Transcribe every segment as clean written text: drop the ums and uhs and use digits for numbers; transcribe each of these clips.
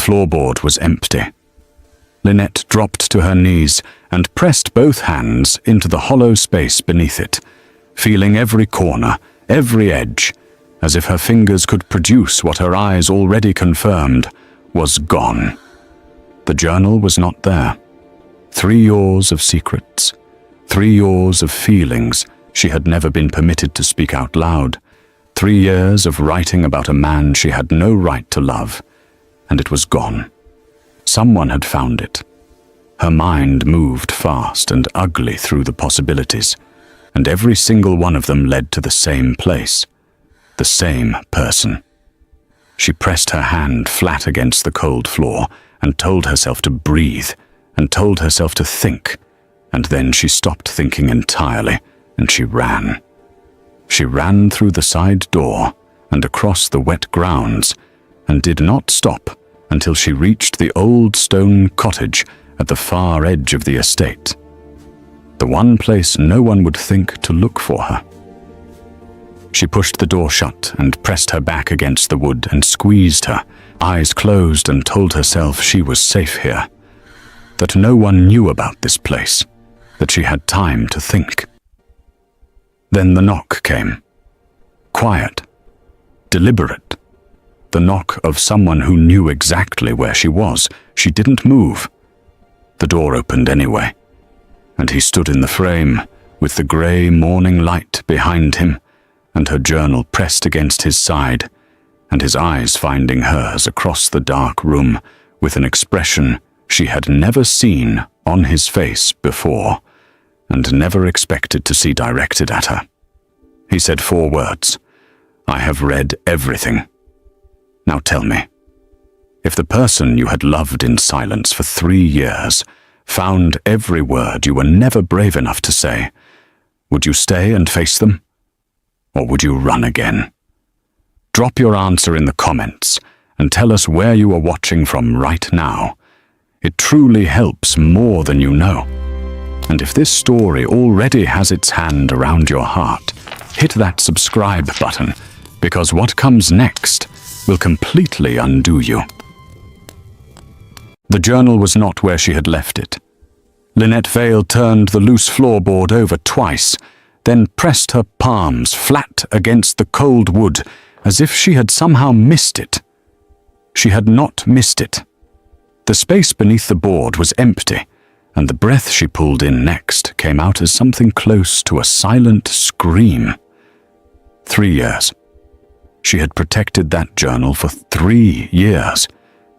floorboard was empty. Lynette dropped to her knees and pressed both hands into the hollow space beneath it, feeling every corner, every edge, as if her fingers could produce what her eyes already confirmed was gone. The journal was not there. 3 years of secrets, 3 years of feelings she had never been permitted to speak out loud, 3 years of writing about a man she had no right to love, and it was gone. Someone had found it. Her mind moved fast and ugly through the possibilities, and every single one of them led to the same place, the same person. She pressed her hand flat against the cold floor and told herself to breathe, and told herself to think, and then she stopped thinking entirely, and she ran. She ran through the side door and across the wet grounds, and did not stop until she reached the old stone cottage at the far edge of the estate. The one place no one would think to look for her. She pushed the door shut and pressed her back against the wood and squeezed her, eyes closed, and told herself she was safe here, that no one knew about this place, that she had time to think. Then the knock came. Quiet, deliberate. The knock of someone who knew exactly where she was. She didn't move. The door opened anyway, and he stood in the frame with the grey morning light behind him, and her journal pressed against his side, and his eyes finding hers across the dark room with an expression she had never seen on his face before, and never expected to see directed at her. He said 4 words. "I have read everything. Now tell me, if the person you had loved in silence for 3 years found every word you were never brave enough to say, would you stay and face them? Or would you run again? Drop your answer in the comments and tell us where you are watching from right now. It truly helps more than you know. And if this story already has its hand around your heart, hit that subscribe button, because what comes next will completely undo you." The journal was not where she had left it. Lynette Vale turned the loose floorboard over twice, then pressed her palms flat against the cold wood as if she had somehow missed it. She had not missed it. The space beneath the board was empty, and the breath she pulled in next came out as something close to a silent scream. 3 years. She had protected that journal for 3 years.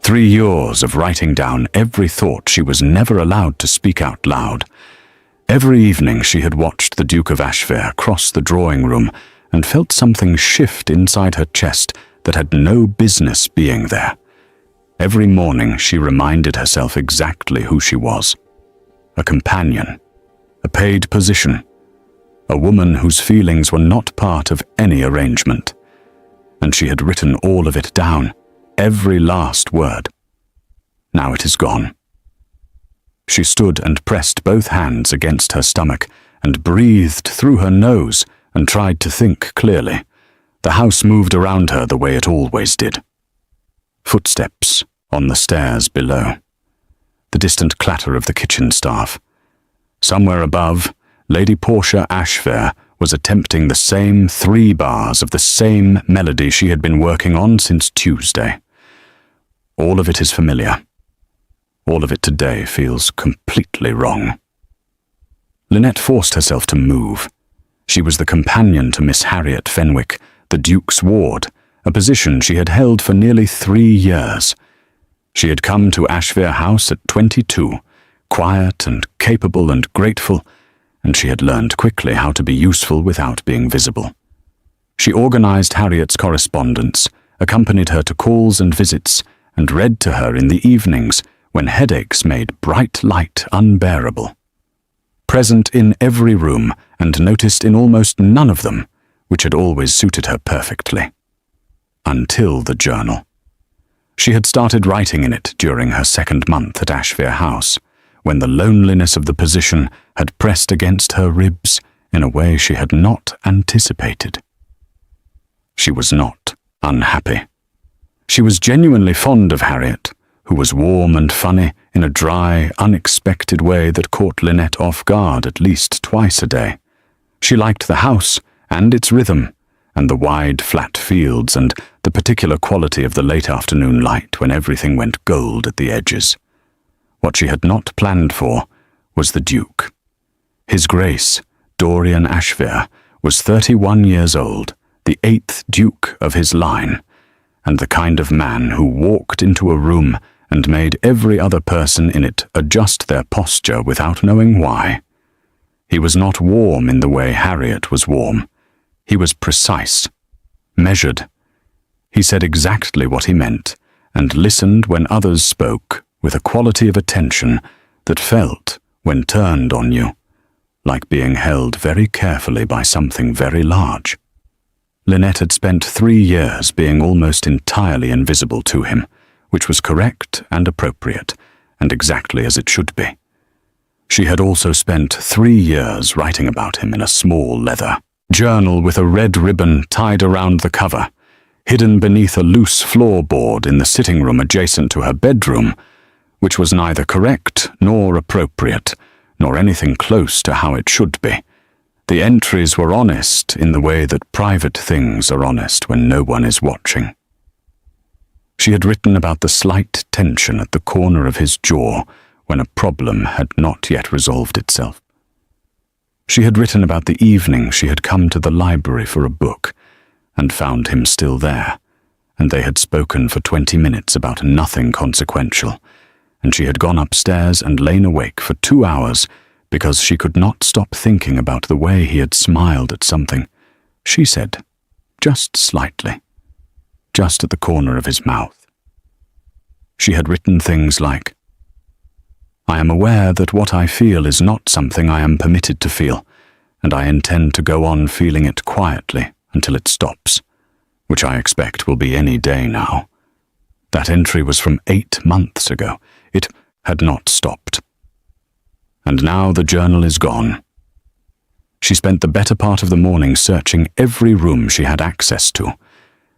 3 years of writing down every thought she was never allowed to speak out loud. Every evening she had watched the Duke of Ashvere cross the drawing room and felt something shift inside her chest that had no business being there. Every morning she reminded herself exactly who she was. A companion, a paid position, a woman whose feelings were not part of any arrangement. And she had written all of it down, every last word. Now it is gone. She stood and pressed both hands against her stomach and breathed through her nose and tried to think clearly. The house moved around her the way it always did. Footsteps on the stairs below. The distant clatter of the kitchen staff. Somewhere above, Lady Portia Ashvere was attempting the same 3 bars of the same melody she had been working on since Tuesday. All of it is familiar. All of it today feels completely wrong. Lynette forced herself to move. She was the companion to Miss Harriet Fenwick, the Duke's ward, a position she had held for nearly 3 years. She had come to Ashvere House at 22, quiet and capable and grateful, and she had learned quickly how to be useful without being visible. She organized Harriet's correspondence, accompanied her to calls and visits, and read to her in the evenings when headaches made bright light unbearable. Present in every room and noticed in almost none of them, which had always suited her perfectly. Until the journal. She had started writing in it during her 2nd month at Ashvere House, when the loneliness of the position had pressed against her ribs in a way she had not anticipated. She was not unhappy. She was genuinely fond of Harriet, who was warm and funny in a dry, unexpected way that caught Lynette off guard at least twice a day. She liked the house and its rhythm, and the wide, flat fields and the particular quality of the late afternoon light when everything went gold at the edges. What she had not planned for was the Duke. His Grace, Dorian Ashvere, was 31 years old, the 8th Duke of his line, and the kind of man who walked into a room and made every other person in it adjust their posture without knowing why. He was not warm in the way Harriet was warm. He was precise, measured. He said exactly what he meant, and listened when others spoke with a quality of attention that felt, when turned on you, like being held very carefully by something very large. Lynette had spent 3 years being almost entirely invisible to him, which was correct and appropriate, and exactly as it should be. She had also spent 3 years writing about him in a small leather journal with a red ribbon tied around the cover, hidden beneath a loose floorboard in the sitting room adjacent to her bedroom, which was neither correct nor appropriate, nor anything close to how it should be. The entries were honest in the way that private things are honest when no one is watching. She had written about the slight tension at the corner of his jaw when a problem had not yet resolved itself. She had written about the evening she had come to the library for a book and found him still there, and they had spoken for 20 minutes about nothing consequential, and she had gone upstairs and lain awake for 2 hours because she could not stop thinking about the way he had smiled at something, she said, just slightly, just at the corner of his mouth. She had written things like, "I am aware that what I feel is not something I am permitted to feel, and I intend to go on feeling it quietly until it stops, which I expect will be any day now." That entry was from 8 months ago. It had not stopped. And now the journal is gone. She spent the better part of the morning searching every room she had access to.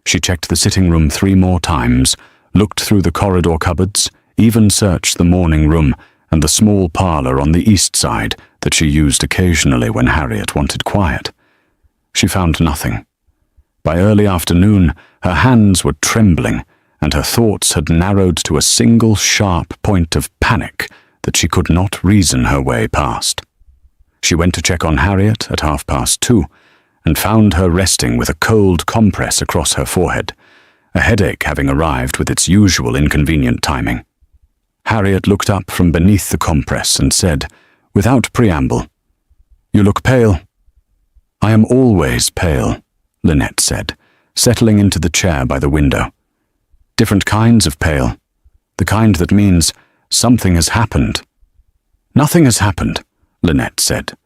She checked the sitting room 3 more times, looked through the corridor cupboards, even searched the morning room and the small parlour on the east side that she used occasionally when Harriet wanted quiet. She found nothing. By early afternoon, her hands were trembling, and her thoughts had narrowed to a single sharp point of panic that she could not reason her way past. She went to check on Harriet at 2:30, and found her resting with a cold compress across her forehead, a headache having arrived with its usual inconvenient timing. Harriet looked up from beneath the compress and said, without preamble, "You look pale." "I am always pale," Lynette said, settling into the chair by the window. "Different kinds of pale. The kind that means something has happened." "Nothing has happened," Lynette said.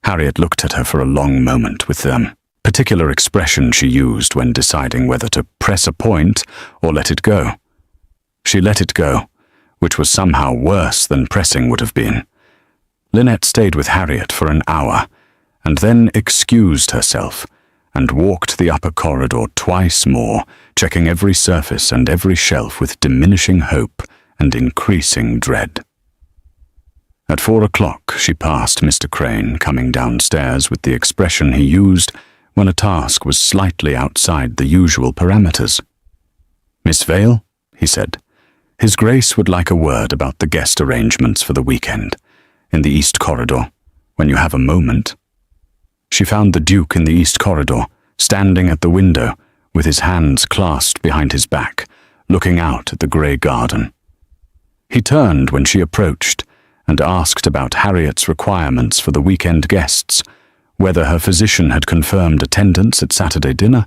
Harriet looked at her for a long moment with the particular expression she used when deciding whether to press a point or let it go. She let it go, which was somehow worse than pressing would have been. Lynette stayed with Harriet for an hour, and then excused herself, and walked the upper corridor twice more, checking every surface and every shelf with diminishing hope and increasing dread. At 4 o'clock she passed Mr. Crane coming downstairs with the expression he used when a task was slightly outside the usual parameters. "Miss Vale," he said, "His Grace would like a word about the guest arrangements for the weekend, in the East Corridor, when you have a moment." She found the Duke in the East Corridor, standing at the window, with his hands clasped behind his back, looking out at the grey garden. He turned when she approached, and asked about Harriet's requirements for the weekend guests, whether her physician had confirmed attendance at Saturday dinner,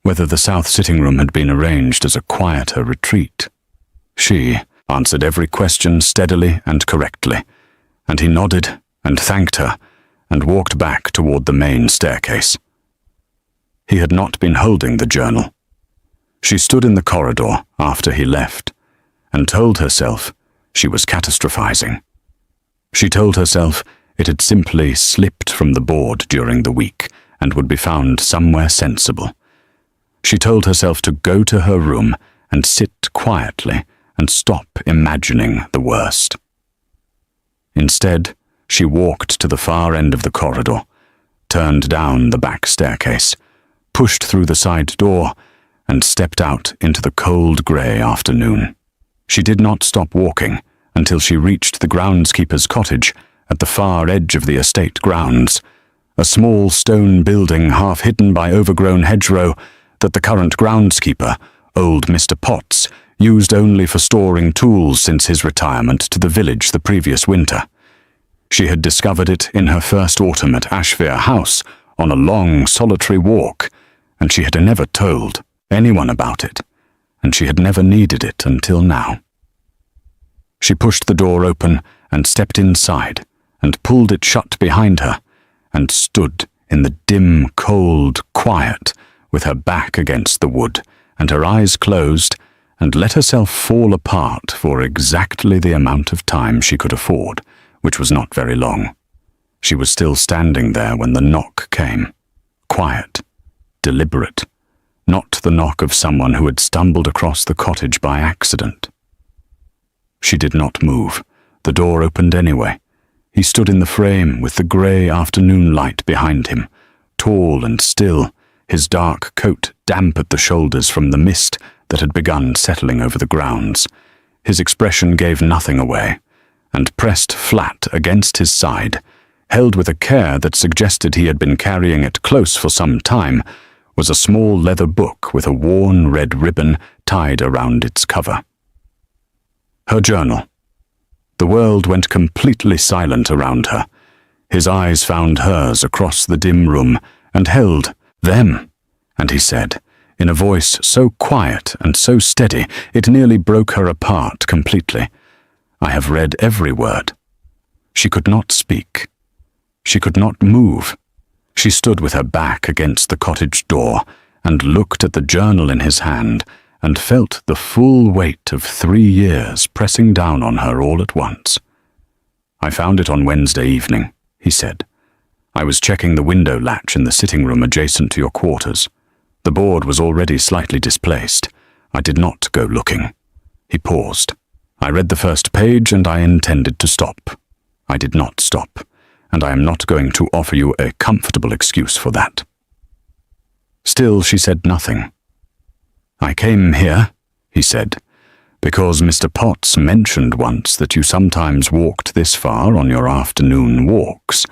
whether the south sitting room had been arranged as a quieter retreat. She answered every question steadily and correctly, and he nodded and thanked her and walked back toward the main staircase. He had not been holding the journal. She stood in the corridor after he left and told herself she was catastrophizing. She told herself it had simply slipped from the board during the week and would be found somewhere sensible. She told herself to go to her room and sit quietly and stop imagining the worst. Instead, she walked to the far end of the corridor, turned down the back staircase, pushed through the side door, and stepped out into the cold grey afternoon. She did not stop walking until she reached the groundskeeper's cottage at the far edge of the estate grounds, a small stone building half hidden by overgrown hedgerow that the current groundskeeper, old Mr. Potts, used only for storing tools since his retirement to the village the previous winter. She had discovered it in her first autumn at Ashvere House on a long, solitary walk, and she had never told anyone about it, and she had never needed it until now. She pushed the door open and stepped inside and pulled it shut behind her and stood in the dim, cold quiet with her back against the wood and her eyes closed and let herself fall apart for exactly the amount of time she could afford, which was not very long. She was still standing there when the knock came. Quiet, deliberate, not the knock of someone who had stumbled across the cottage by accident. She did not move. The door opened anyway. He stood in the frame with the grey afternoon light behind him, tall and still, his dark coat damp at the shoulders from the mist that had begun settling over the grounds. His expression gave nothing away, and pressed flat against his side, held with a care that suggested he had been carrying it close for some time, was a small leather book with a worn red ribbon tied around its cover. Her journal. The world went completely silent around her. His eyes found hers across the dim room and held them, and he said, in a voice so quiet and so steady it nearly broke her apart completely, "I have read every word." She could not speak. She could not move. She stood with her back against the cottage door and looked at the journal in his hand and felt the full weight of 3 years pressing down on her all at once. "I found it on Wednesday evening," he said. "I was checking the window latch in the sitting room adjacent to your quarters. The board was already slightly displaced. I did not go looking." He paused. "I read the first page and I intended to stop. I did not stop, and I am not going to offer you a comfortable excuse for that." Still, she said nothing. "I came here," he said, "because Mr. Potts mentioned once that you sometimes walked this far on your afternoon walks,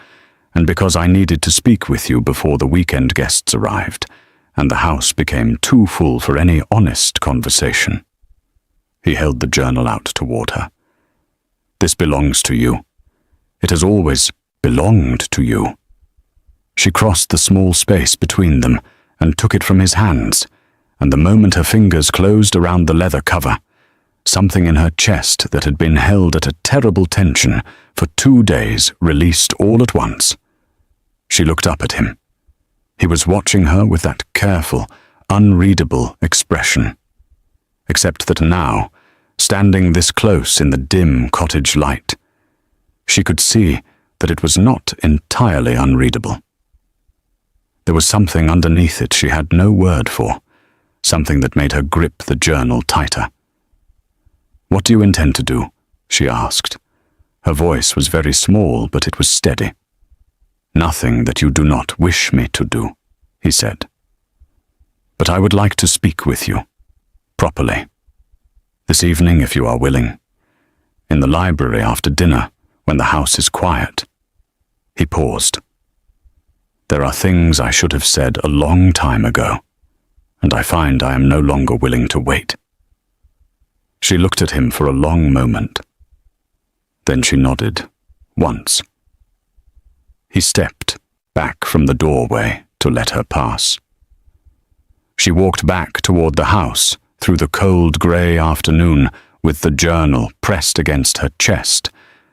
and because I needed to speak with you before the weekend guests arrived, and the house became too full for any honest conversation." He held the journal out toward her. "This belongs to you. It has always belonged to you." She crossed the small space between them and took it from his hands, and the moment her fingers closed around the leather cover, something in her chest that had been held at a terrible tension for 2 days released all at once. She looked up at him. He was watching her with that careful, unreadable expression. Except that now, standing this close in the dim cottage light, she could see that it was not entirely unreadable. There was something underneath it she had no word for, something that made her grip the journal tighter. "What do you intend to do?" she asked. Her voice was very small, but it was steady. "Nothing that you do not wish me to do," he said. "But I would like to speak with you, properly. This evening, if you are willing. In the library after dinner, when the house is quiet." He paused. "There are things I should have said a long time ago, and I find I am no longer willing to wait." She looked at him for a long moment. Then she nodded, once. He stepped back from the doorway to let her pass. She walked back toward the house through the cold grey afternoon with the journal pressed against her chest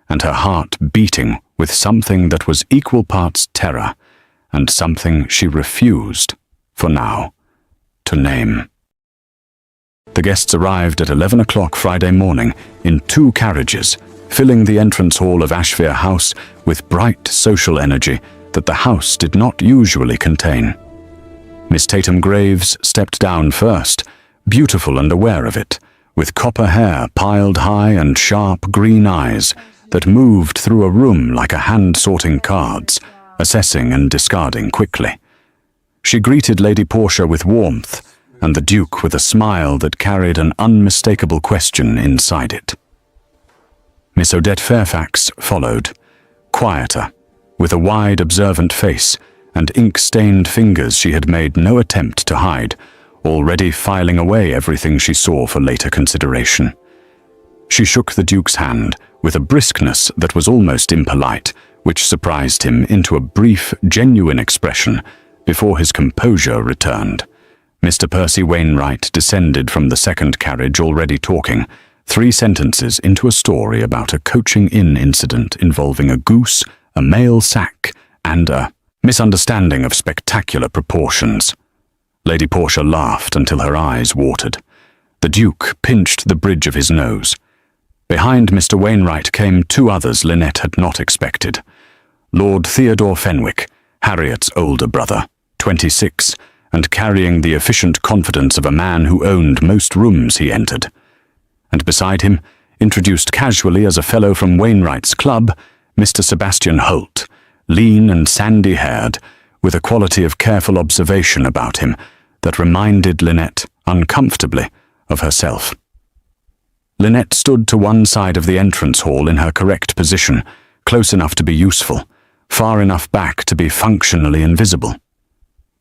and her heart beating with something that was equal parts terror and something she refused, for now, to name. The guests arrived at 11 o'clock Friday morning in 2 carriages, filling the entrance hall of Ashvere House with bright social energy that the house did not usually contain. Miss Tatum Graves stepped down first, beautiful and aware of it, with copper hair piled high and sharp green eyes that moved through a room like a hand sorting cards, assessing and discarding quickly. She greeted Lady Portia with warmth, and the Duke with a smile that carried an unmistakable question inside it. Miss Odette Fairfax followed, quieter, with a wide, observant face and ink-stained fingers she had made no attempt to hide, already filing away everything she saw for later consideration. She shook the Duke's hand with a briskness that was almost impolite, which surprised him into a brief, genuine expression before his composure returned. Mr. Percy Wainwright descended from the second carriage already talking, 3 sentences into a story about a coaching inn incident involving a goose, a male sack, and a misunderstanding of spectacular proportions. Lady Portia laughed until her eyes watered. The Duke pinched the bridge of his nose. Behind Mr. Wainwright came 2 others Lynette had not expected. Lord Theodore Fenwick, Harriet's older brother, 26, and carrying the efficient confidence of a man who owned most rooms he entered. And beside him, introduced casually as a fellow from Wainwright's club, Mr. Sebastian Holt, lean and sandy-haired, with a quality of careful observation about him that reminded Lynette uncomfortably of herself. Lynette stood to one side of the entrance hall in her correct position, close enough to be useful, far enough back to be functionally invisible.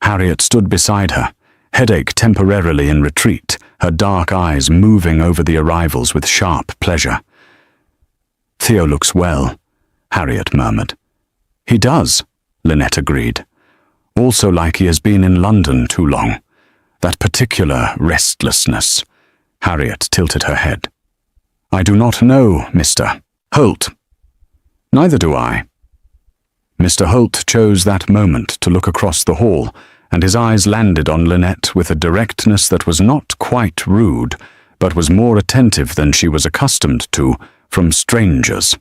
Harriet stood beside her, headache temporarily in retreat, her dark eyes moving over the arrivals with sharp pleasure. "Theo looks well," Harriet murmured. "He does," Lynette agreed. "Also like he has been in London too long. That particular restlessness." Harriet tilted her head. "I do not know, Mr. Holt." "Neither do I." Mr. Holt chose that moment to look across the hall, and his eyes landed on Lynette with a directness that was not quite rude, but was more attentive than she was accustomed to from strangers.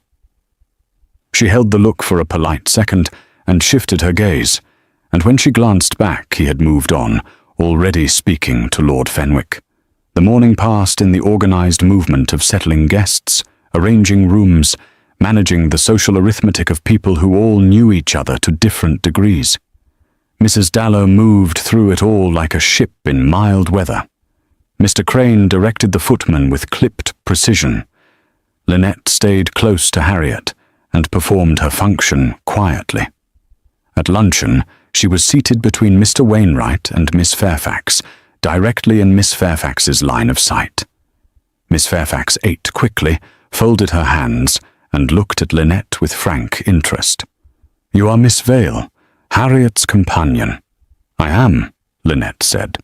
She held the look for a polite second and shifted her gaze, and when she glanced back he had moved on, already speaking to Lord Fenwick. The morning passed in the organized movement of settling guests, arranging rooms, managing the social arithmetic of people who all knew each other to different degrees. Mrs. Dallow moved through it all like a ship in mild weather. Mr. Crane directed the footman with clipped precision. Lynette stayed close to Harriet and performed her function quietly. At luncheon, she was seated between Mr. Wainwright and Miss Fairfax, directly in Miss Fairfax's line of sight. Miss Fairfax ate quickly, folded her hands, and looked at Lynette with frank interest. "You are Miss Vale, Harriet's companion." "I am," Lynette said.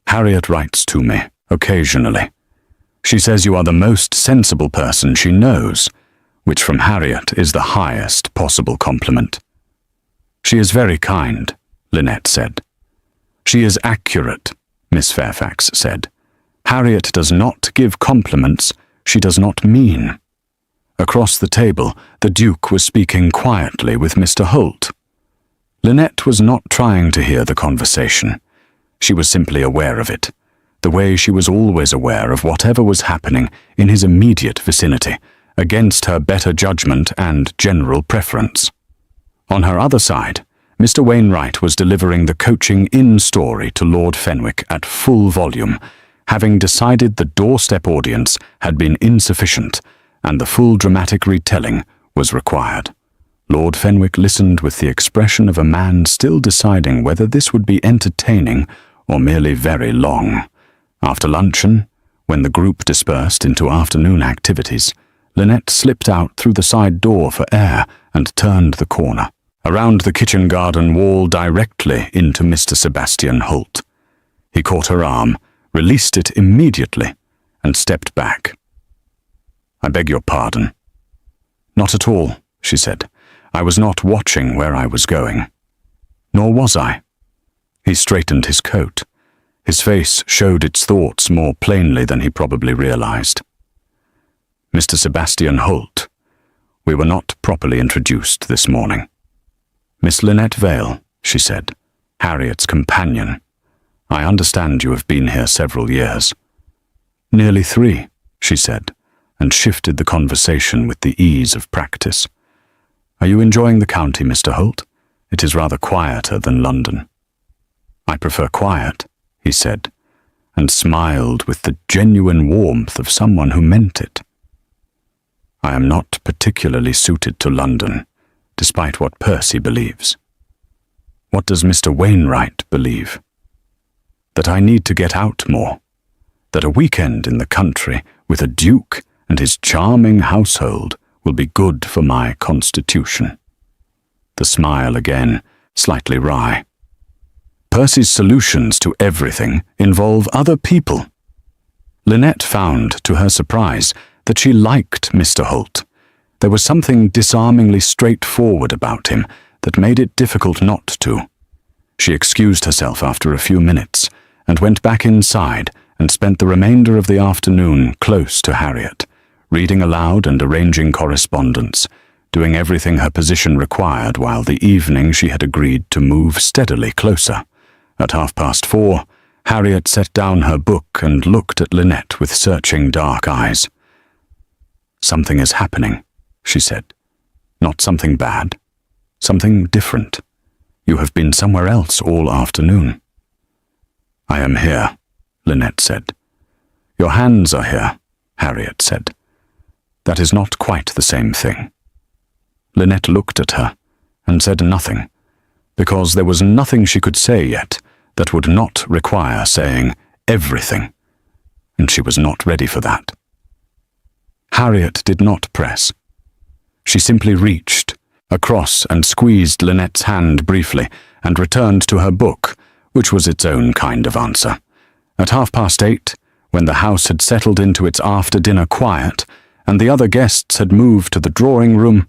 "Harriet writes to me, occasionally. She says you are the most sensible person she knows, which from Harriet is the highest possible compliment." "She is very kind," Lynette said. "She is accurate," Miss Fairfax said. "Harriet does not give compliments she does not mean." Across the table, the Duke was speaking quietly with Mr. Holt. Lynette was not trying to hear the conversation. She was simply aware of it, the way she was always aware of whatever was happening in his immediate vicinity, against her better judgment and general preference. On her other side, Mr. Wainwright was delivering the coaching inn story to Lord Fenwick at full volume, having decided the doorstep audience had been insufficient and the full dramatic retelling was required. Lord Fenwick listened with the expression of a man still deciding whether this would be entertaining or merely very long. After luncheon, when the group dispersed into afternoon activities, Lynette slipped out through the side door for air and turned the corner, around the kitchen garden wall directly into Mr. Sebastian Holt. He caught her arm, released it immediately, and stepped back. "I beg your pardon." "Not at all," she said. "I was not watching where I was going." "Nor was I." He straightened his coat. His face showed its thoughts more plainly than he probably realized. "Mr. Sebastian Holt, we were not properly introduced this morning." "Miss Lynette Vale," she said, "Harriet's companion. I understand you have been here several years." Nearly 3, she said, and shifted the conversation with the ease of practice. Are you enjoying the county, Mr. Holt? It is rather quieter than London. I prefer quiet, he said, and smiled with the genuine warmth of someone who meant it. I am not particularly suited to London, despite what Percy believes. What does Mr. Wainwright believe? That I need to get out more, that a weekend in the country with a duke and his charming household will be good for my constitution. The smile again, slightly wry. Percy's solutions to everything involve other people. Lynette found, to her surprise, that she liked Mr. Holt. There was something disarmingly straightforward about him that made it difficult not to. She excused herself after a few minutes and went back inside and spent the remainder of the afternoon close to Harriet, reading aloud and arranging correspondence, doing everything her position required while the evening she had agreed to move steadily closer. At 4:30, Harriet set down her book and looked at Lynette with searching dark eyes. Something is happening, she said. Not something bad. Something different. You have been somewhere else all afternoon. I am here, Lynette said. Your hands are here, Harriet said. That is not quite the same thing. Lynette looked at her and said nothing, because there was nothing she could say yet that would not require saying everything, and she was not ready for that. Harriet did not press. She simply reached across and squeezed Lynette's hand briefly and returned to her book, which was its own kind of answer. At 8:30, when the house had settled into its after-dinner quiet and the other guests had moved to the drawing room,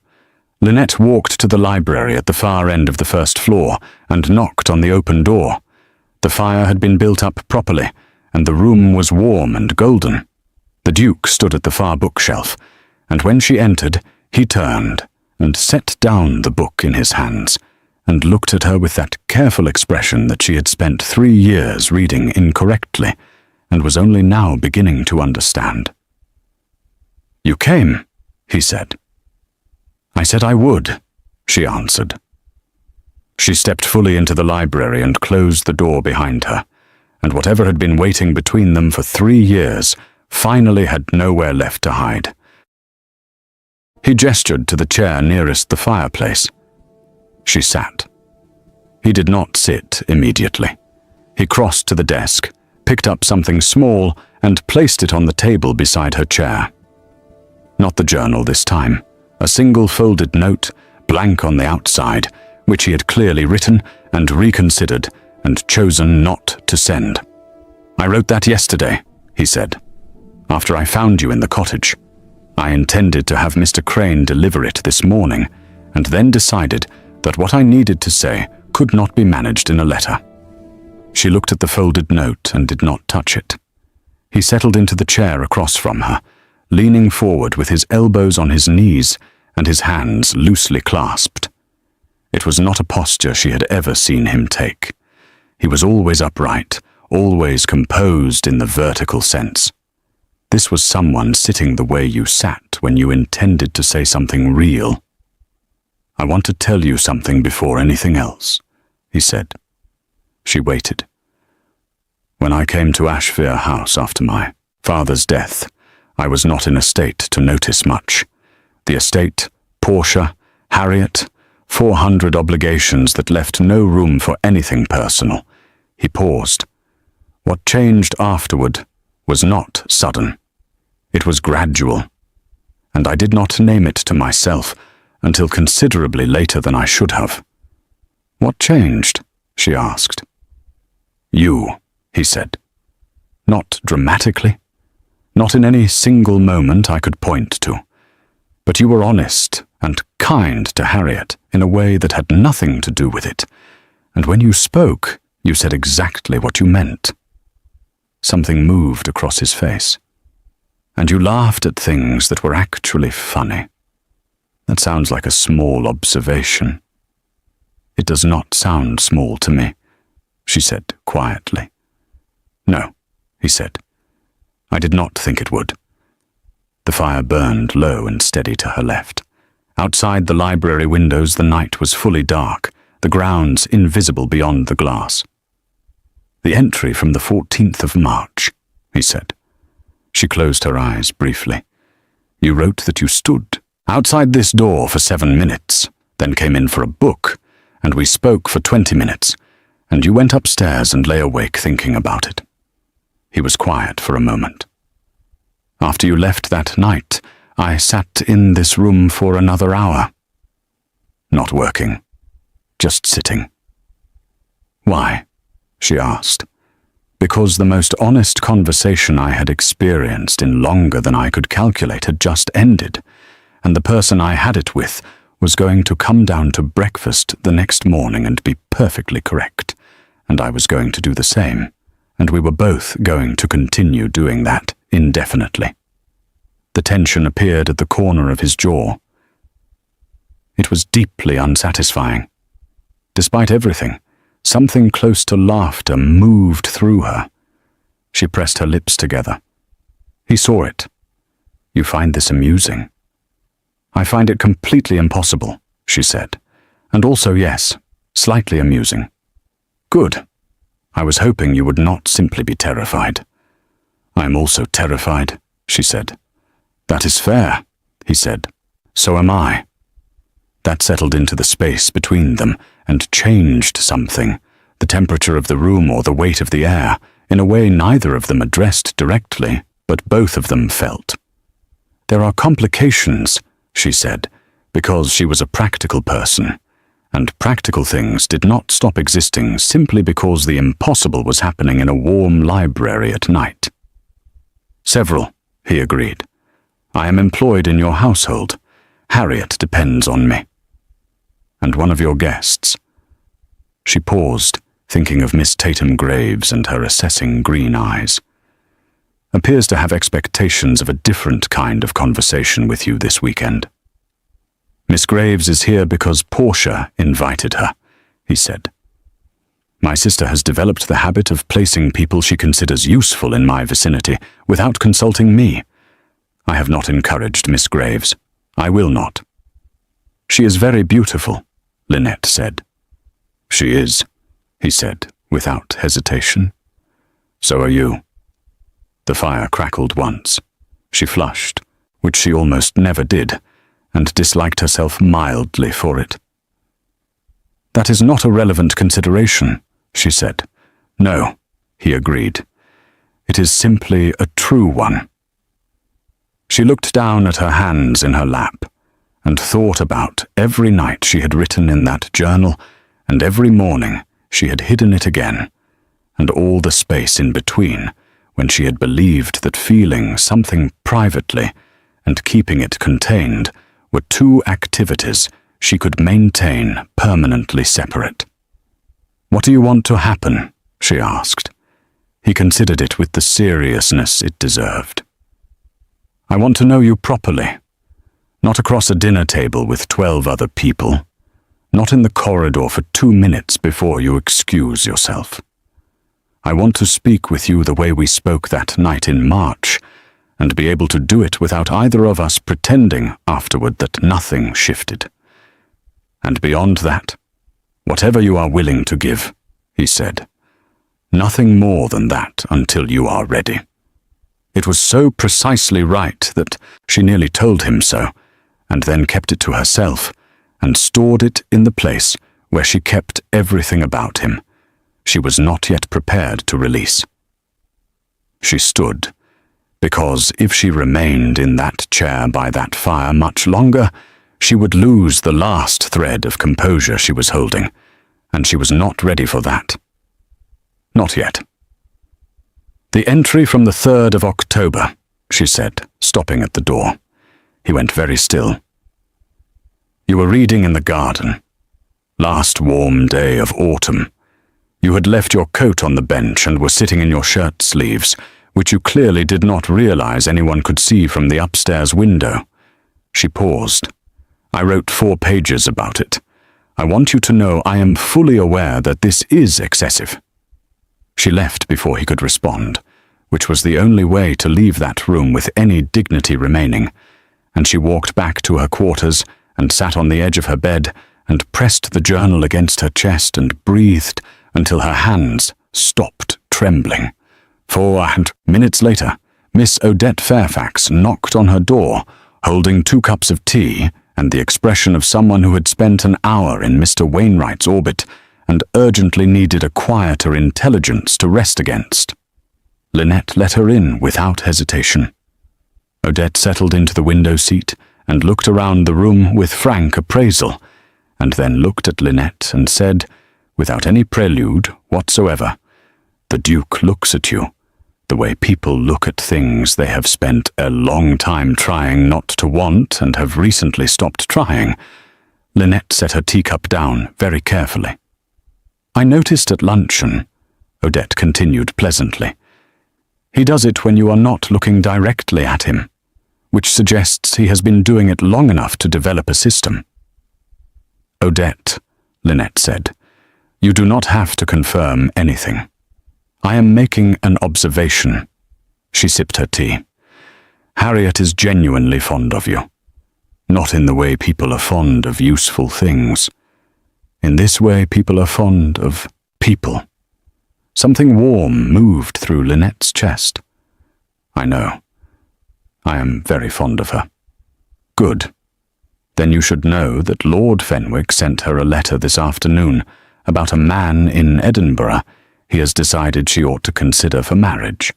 Lynette walked to the library at the far end of the first floor and knocked on the open door. The fire had been built up properly, and the room was warm and golden. The Duke stood at the far bookshelf, and when she entered, he turned and set down the book in his hands, and looked at her with that careful expression that she had spent 3 years reading incorrectly, and was only now beginning to understand. You came, he said. I said I would, she answered. She stepped fully into the library and closed the door behind her, and whatever had been waiting between them for 3 years finally had nowhere left to hide. He gestured to the chair nearest the fireplace. She sat. He did not sit immediately. He crossed to the desk, picked up something small, and placed it on the table beside her chair. Not the journal this time. A single folded note, blank on the outside, which he had clearly written and reconsidered and chosen not to send. I wrote that yesterday, he said, after I found you in the cottage. I intended to have Mr. Crane deliver it this morning, and then decided that what I needed to say could not be managed in a letter. She looked at the folded note and did not touch it. He settled into the chair across from her, leaning forward with his elbows on his knees and his hands loosely clasped. It was not a posture she had ever seen him take. He was always upright, always composed in the vertical sense. This was someone sitting the way you sat when you intended to say something real. I want to tell you something before anything else, he said. She waited. When I came to Ashvere House after my father's death, I was not in a state to notice much. The estate, Portia, Harriet, 400 obligations that left no room for anything personal. He paused. What changed afterward was not sudden. It was gradual, and I did not name it to myself until considerably later than I should have. What changed? She asked. You, he said. Not dramatically, not in any single moment I could point to, but you were honest and kind to Harriet in a way that had nothing to do with it, and when you spoke, you said exactly what you meant. Something moved across his face, and you laughed at things that were actually funny. That sounds like a small observation. It does not sound small to me, she said quietly. No, he said. I did not think it would. The fire burned low and steady to her left. Outside the library windows the night was fully dark, the grounds invisible beyond the glass. "The entry from the 14th of March, he said. She closed her eyes briefly. "You wrote that you stood outside this door for 7 minutes, then came in for a book, and we spoke for 20 minutes, and you went upstairs and lay awake thinking about it." He was quiet for a moment. "After you left that night, I sat in this room for another hour. Not working, just sitting." "Why?" she asked. "Because the most honest conversation I had experienced in longer than I could calculate had just ended, and the person I had it with was going to come down to breakfast the next morning and be perfectly correct, and I was going to do the same, and we were both going to continue doing that indefinitely." The tension appeared at the corner of his jaw. It was deeply unsatisfying. Despite everything, something close to laughter moved through her. She pressed her lips together. He saw it. "You find this amusing?" "I find it completely impossible," she said. "And also, yes, slightly amusing." "Good. I was hoping you would not simply be terrified." "I am also terrified," she said. "That is fair," he said. "So am I." That settled into the space between them and changed something, the temperature of the room or the weight of the air, in a way neither of them addressed directly, but both of them felt. "There are complications," she said, because she was a practical person, and practical things did not stop existing simply because the impossible was happening in a warm library at night. "Several," he agreed. "I am employed in your household. Harriet depends on me." "And one of your guests." She paused, thinking of Miss Tatum Graves and her assessing green eyes. "Appears to have expectations of a different kind of conversation with you this weekend." "Miss Graves is here because Portia invited her," he said. "My sister has developed the habit of placing people she considers useful in my vicinity without consulting me. I have not encouraged Miss Graves. I will not." "She is very beautiful," Lynette said. "She is," he said, without hesitation. "So are you." The fire crackled once. She flushed, which she almost never did, and disliked herself mildly for it. "That is not a relevant consideration," she said. "No," he agreed. "It is simply a true one." She looked down at her hands in her lap, and thought about every night she had written in that journal, and every morning she had hidden it again, and all the space in between, when she had believed that feeling something privately and keeping it contained were two activities she could maintain permanently separate. "What do you want to happen?" she asked. He considered it with the seriousness it deserved. "I want to know you properly. Not across a dinner table with 12 other people. Not in the corridor for 2 minutes before you excuse yourself. I want to speak with you the way we spoke that night in March, and be able to do it without either of us pretending afterward that nothing shifted. And beyond that, whatever you are willing to give," he said. "Nothing more than that until you are ready." It was so precisely right that she nearly told him so, and then kept it to herself, and stored it in the place where she kept everything about him. She was not yet prepared to release. She stood, because if she remained in that chair by that fire much longer, she would lose the last thread of composure she was holding, and she was not ready for that. Not yet. "The entry from the 3rd of October, she said, stopping at the door. He went very still. "You were reading in the garden. Last warm day of autumn. You had left your coat on the bench and were sitting in your shirt sleeves, which you clearly did not realize anyone could see from the upstairs window." She paused. "I wrote 4 pages about it. I want you to know I am fully aware that this is excessive." She left before he could respond, which was the only way to leave that room with any dignity remaining, and she walked back to her quarters and sat on the edge of her bed and pressed the journal against her chest and breathed until her hands stopped trembling. 4 minutes later, Miss Odette Fairfax knocked on her door, holding 2 cups of tea and the expression of someone who had spent an hour in Mr. Wainwright's orbit and urgently needed a quieter intelligence to rest against. Lynette let her in without hesitation. Odette settled into the window seat and looked around the room with frank appraisal, and then looked at Lynette and said, without any prelude whatsoever, "The Duke looks at you the way people look at things they have spent a long time trying not to want and have recently stopped trying." Lynette set her teacup down very carefully. "I noticed at luncheon," Odette continued pleasantly, "he does it when you are not looking directly at him, which suggests he has been doing it long enough to develop a system." "Odette," Lynette said, "you do not have to confirm anything. I am making an observation." She sipped her tea. "Harriet is genuinely fond of you. Not in the way people are fond of useful things. In this way people are fond of people." Something warm moved through Lynette's chest. "I know. I am very fond of her." "Good. Then you should know that Lord Fenwick sent her a letter this afternoon about a man in Edinburgh he has decided she ought to consider for marriage,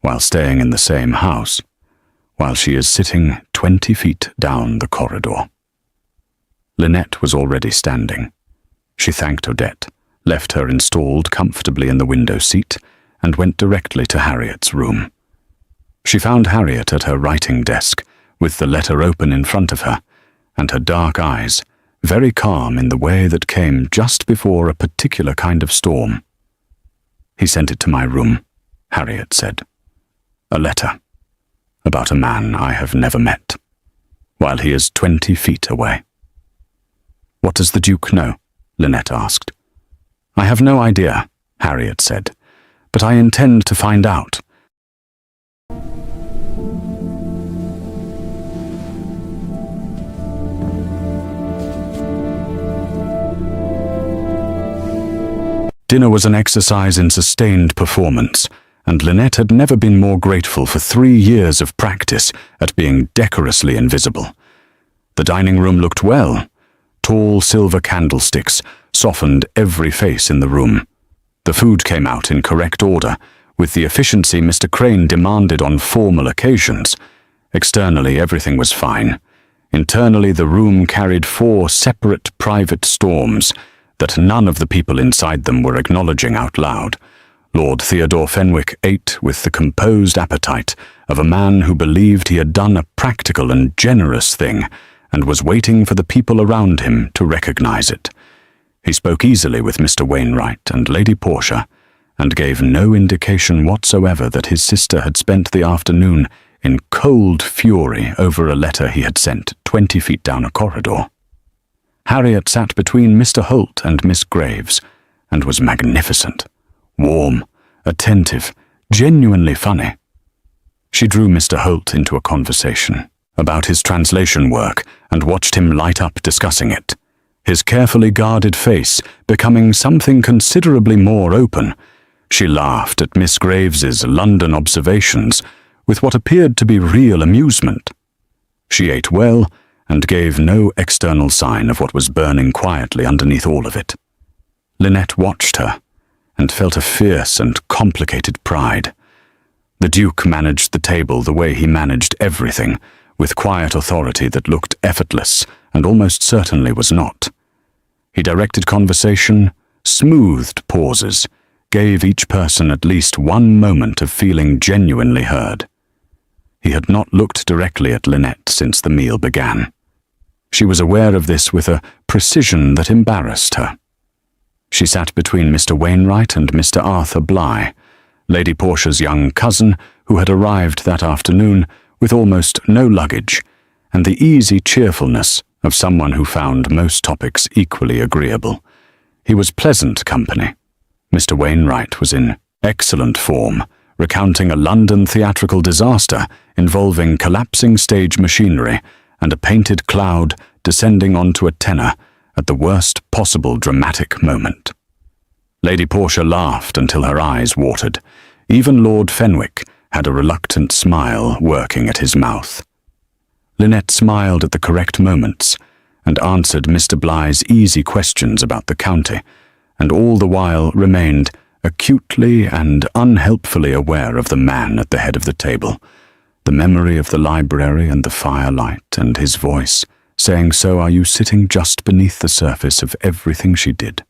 while staying in the same house, while she is sitting 20 feet down the corridor." Lynette was already standing. She thanked Odette, left her installed comfortably in the window seat, and went directly to Harriet's room. She found Harriet at her writing desk, with the letter open in front of her, and her dark eyes very calm in the way that came just before a particular kind of storm. "He sent it to my room," Harriet said. "A letter about a man I have never met, while he is 20 feet away." "What does the Duke know?" Lynette asked. "I have no idea," Harriet said, "but I intend to find out." Dinner was an exercise in sustained performance, and Lynette had never been more grateful for 3 years of practice at being decorously invisible. The dining room looked well. Tall silver candlesticks softened every face in the room. The food came out in correct order, with the efficiency Mr. Crane demanded on formal occasions. Externally, everything was fine. Internally, the room carried 4 separate private storms that none of the people inside them were acknowledging out loud. Lord Theodore Fenwick ate with the composed appetite of a man who believed he had done a practical and generous thing and was waiting for the people around him to recognize it. He spoke easily with Mr. Wainwright and Lady Portia, and gave no indication whatsoever that his sister had spent the afternoon in cold fury over a letter he had sent 20 feet down a corridor. Harriet sat between Mr. Holt and Miss Graves, and was magnificent, warm, attentive, genuinely funny. She drew Mr. Holt into a conversation about his translation work and watched him light up discussing it, his carefully guarded face becoming something considerably more open. She laughed at Miss Graves's London observations with what appeared to be real amusement. She ate well and gave no external sign of what was burning quietly underneath all of it. Lynette watched her and felt a fierce and complicated pride. The Duke managed the table the way he managed everything, with quiet authority that looked effortless and almost certainly was not. He directed conversation, smoothed pauses, gave each person at least one moment of feeling genuinely heard. He had not looked directly at Lynette since the meal began. She was aware of this with a precision that embarrassed her. She sat between Mr. Wainwright and Mr. Arthur Bligh, Lady Portia's young cousin, who had arrived that afternoon with almost no luggage, and the easy cheerfulness of someone who found most topics equally agreeable. He was pleasant company. Mr. Wainwright was in excellent form, recounting a London theatrical disaster involving collapsing stage machinery and a painted cloud descending onto a tenor at the worst possible dramatic moment. Lady Portia laughed until her eyes watered. Even Lord Fenwick had a reluctant smile working at his mouth. Lynette smiled at the correct moments and answered Mr. Bly's easy questions about the county, and all the while remained acutely and unhelpfully aware of the man at the head of the table, the memory of the library and the firelight, and his voice saying, "So are you sitting just beneath the surface of everything she did?"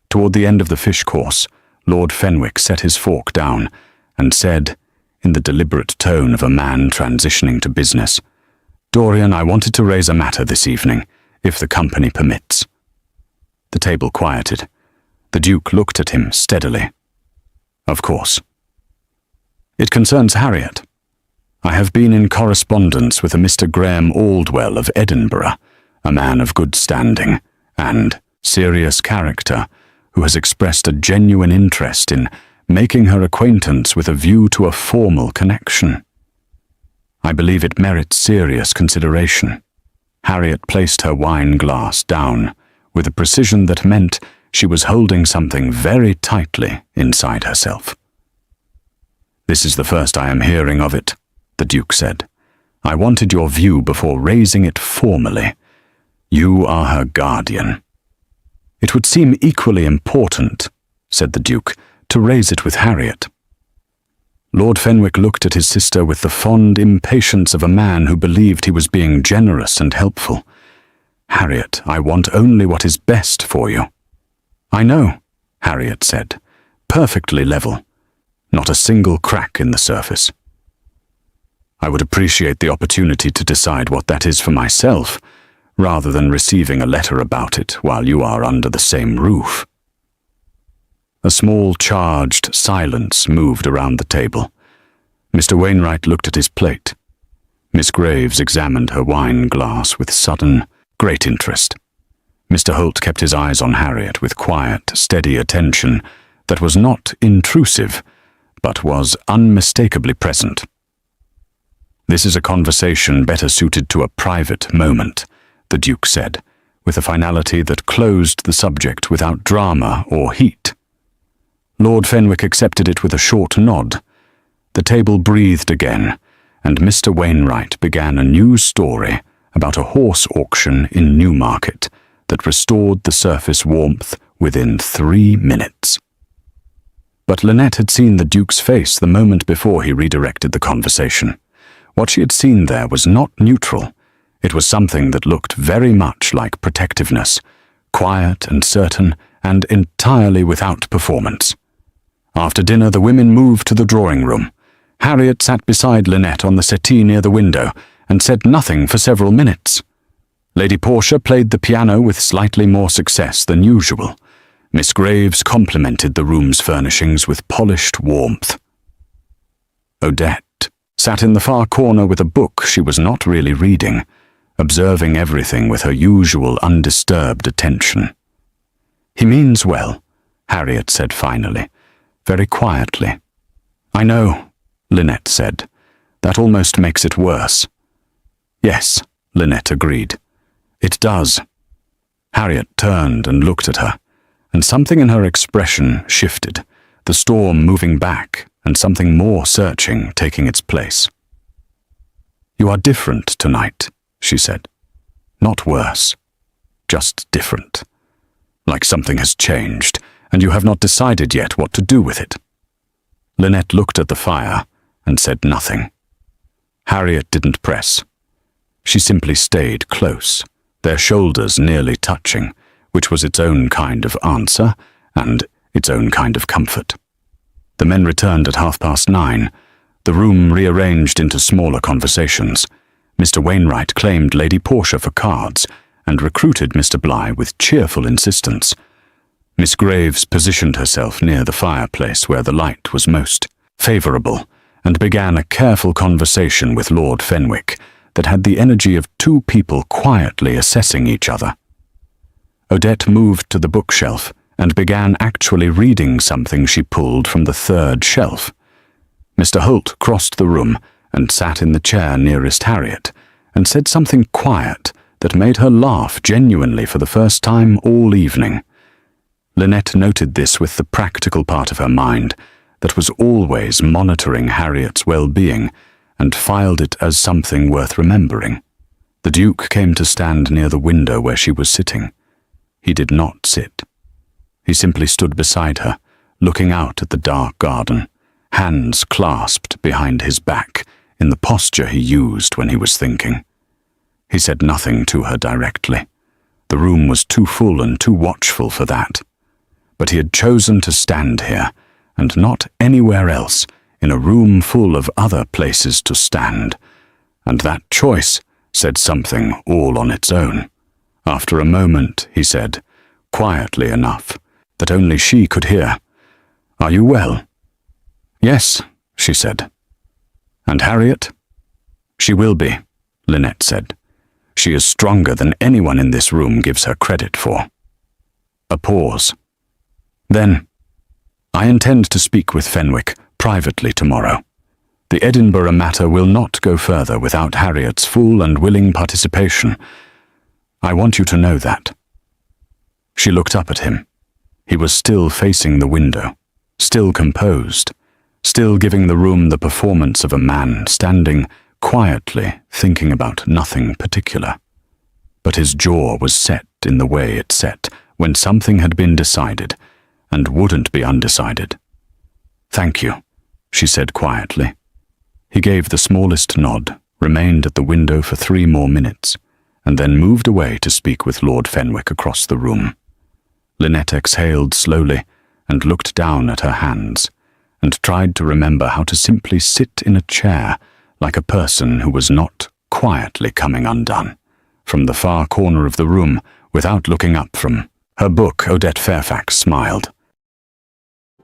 Toward the end of the fish course, Lord Fenwick set his fork down and said, in the deliberate tone of a man transitioning to business, "Dorian, I wanted to raise a matter this evening, if the company permits." The table quieted. The Duke looked at him steadily. "Of course." "It concerns Harriet. I have been in correspondence with a Mr. Graham Aldwell of Edinburgh, a man of good standing and serious character, who has expressed a genuine interest in making her acquaintance with a view to a formal connection. I believe it merits serious consideration." Harriet placed her wine glass down with a precision that meant she was holding something very tightly inside herself. "This is the first I am hearing of it," the Duke said. "I wanted your view before raising it formally. You are her guardian." "It would seem equally important," said the Duke, "to raise it with Harriet." Lord Fenwick looked at his sister with the fond impatience of a man who believed he was being generous and helpful. "Harriet, I want only what is best for you." "I know," Harriet said, "perfectly level. Not a single crack in the surface." "I would appreciate the opportunity to decide what that is for myself, rather than receiving a letter about it while you are under the same roof." A small, charged silence moved around the table. Mr. Wainwright looked at his plate. Miss Graves examined her wine glass with sudden, great interest. Mr. Holt kept his eyes on Harriet with quiet, steady attention that was not intrusive, but was unmistakably present. "This is a conversation better suited to a private moment," the Duke said, with a finality that closed the subject without drama or heat. Lord Fenwick accepted it with a short nod. The table breathed again, and Mr. Wainwright began a new story about a horse auction in Newmarket that restored the surface warmth within 3 minutes. But Lynette had seen the Duke's face the moment before he redirected the conversation. What she had seen there was not neutral. It was something that looked very much like protectiveness, quiet and certain, and entirely without performance. After dinner, the women moved to the drawing room. Harriet sat beside Lynette on the settee near the window and said nothing for several minutes. Lady Portia played the piano with slightly more success than usual. Miss Graves complimented the room's furnishings with polished warmth. Odette sat in the far corner with a book she was not really reading, observing everything with her usual undisturbed attention. "He means well," Harriet said finally, very quietly. "I know," Lynette said. "That almost makes it worse." "Yes," Lynette agreed. "It does." Harriet turned and looked at her, and something in her expression shifted, the storm moving back and something more searching taking its place. "You are different tonight," she said. "Not worse, just different. Like something has changed, and you have not decided yet what to do with it." Lynette looked at the fire and said nothing. Harriet didn't press. She simply stayed close, their shoulders nearly touching, which was its own kind of answer and its own kind of comfort. The men returned at 9:30. The room rearranged into smaller conversations. Mr. Wainwright claimed Lady Portia for cards and recruited Mr. Bly with cheerful insistence. Miss Graves positioned herself near the fireplace where the light was most favorable and began a careful conversation with Lord Fenwick that had the energy of two people quietly assessing each other. Odette moved to the bookshelf and began actually reading something she pulled from the third shelf. Mr. Holt crossed the room and sat in the chair nearest Harriet, and said something quiet that made her laugh genuinely for the first time all evening. Lynette noted this with the practical part of her mind that was always monitoring Harriet's well-being, and filed it as something worth remembering. The Duke came to stand near the window where she was sitting. He did not sit. He simply stood beside her, looking out at the dark garden, hands clasped behind his back in the posture he used when he was thinking. He said nothing to her directly. The room was too full and too watchful for that. But he had chosen to stand here, and not anywhere else, in a room full of other places to stand, and that choice said something all on its own. After a moment, he said, quietly enough, that only she could hear, "Are you well?" "Yes," she said. "And Harriet?" "She will be," Lynette said. "She is stronger than anyone in this room gives her credit for." A pause. Then, "I intend to speak with Fenwick privately tomorrow. The Edinburgh matter will not go further without Harriet's full and willing participation. I want you to know that." She looked up at him. He was still facing the window, still composed, still giving the room the performance of a man standing quietly thinking about nothing particular. But his jaw was set in the way it set when something had been decided and wouldn't be undecided. "Thank you," she said quietly. He gave the smallest nod, remained at the window for 3 more minutes, and then moved away to speak with Lord Fenwick across the room. Lynette exhaled slowly and looked down at her hands, and tried to remember how to simply sit in a chair like a person who was not quietly coming undone, from the far corner of the room without looking up from her book. Odette Fairfax smiled.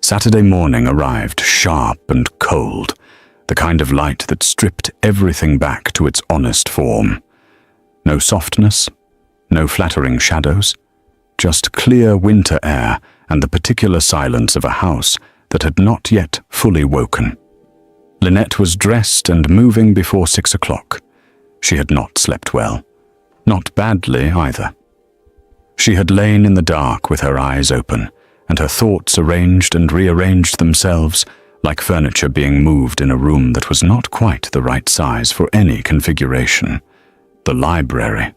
Saturday morning arrived sharp and cold, the kind of light that stripped everything back to its honest form. No softness, no flattering shadows, just clear winter air and the particular silence of a house that had not yet fully woken. Lynette was dressed and moving before 6 o'clock. She had not slept well, not badly either. She had lain in the dark with her eyes open, and her thoughts arranged and rearranged themselves like furniture being moved in a room that was not quite the right size for any configuration. The library,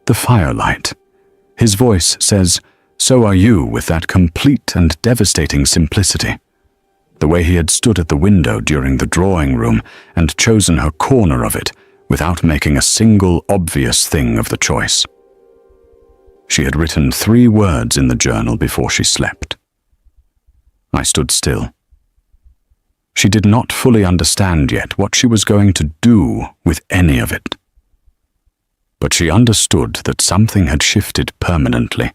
the firelight. His voice says, "So are you," with that complete and devastating simplicity. The way he had stood at the window during the drawing room and chosen her corner of it without making a single obvious thing of the choice. She had written 3 words in the journal before she slept. I stood still. She did not fully understand yet what she was going to do with any of it. But she understood that something had shifted permanently,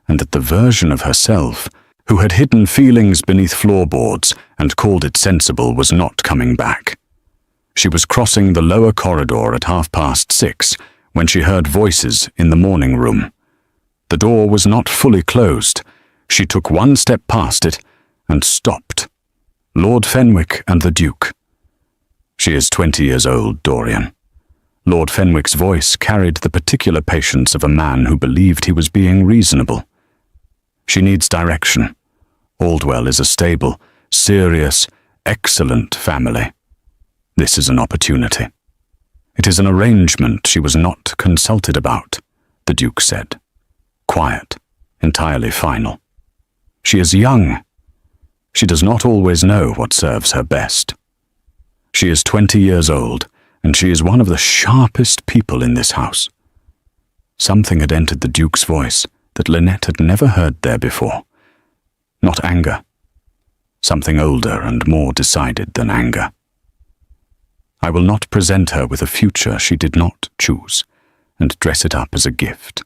and that the version of herself who had hidden feelings beneath floorboards and called it sensible was not coming back. She was crossing the lower corridor at 6:30 when she heard voices in the morning room. The door was not fully closed. She took 1 step past it and stopped. Lord Fenwick and the Duke. She is 20 years old, Dorian. Lord Fenwick's voice carried the particular patience of a man who believed he was being reasonable. She needs direction. Aldwell is a stable, serious, excellent family. This is an opportunity. It is an arrangement she was not consulted about, the Duke said. Quiet, entirely final. She is young. She does not always know what serves her best. She is 20 years old, and she is one of the sharpest people in this house. Something had entered the Duke's voice that Lynette had never heard there before. Not anger. Something older and more decided than anger. I will not present her with a future she did not choose, and dress it up as a gift.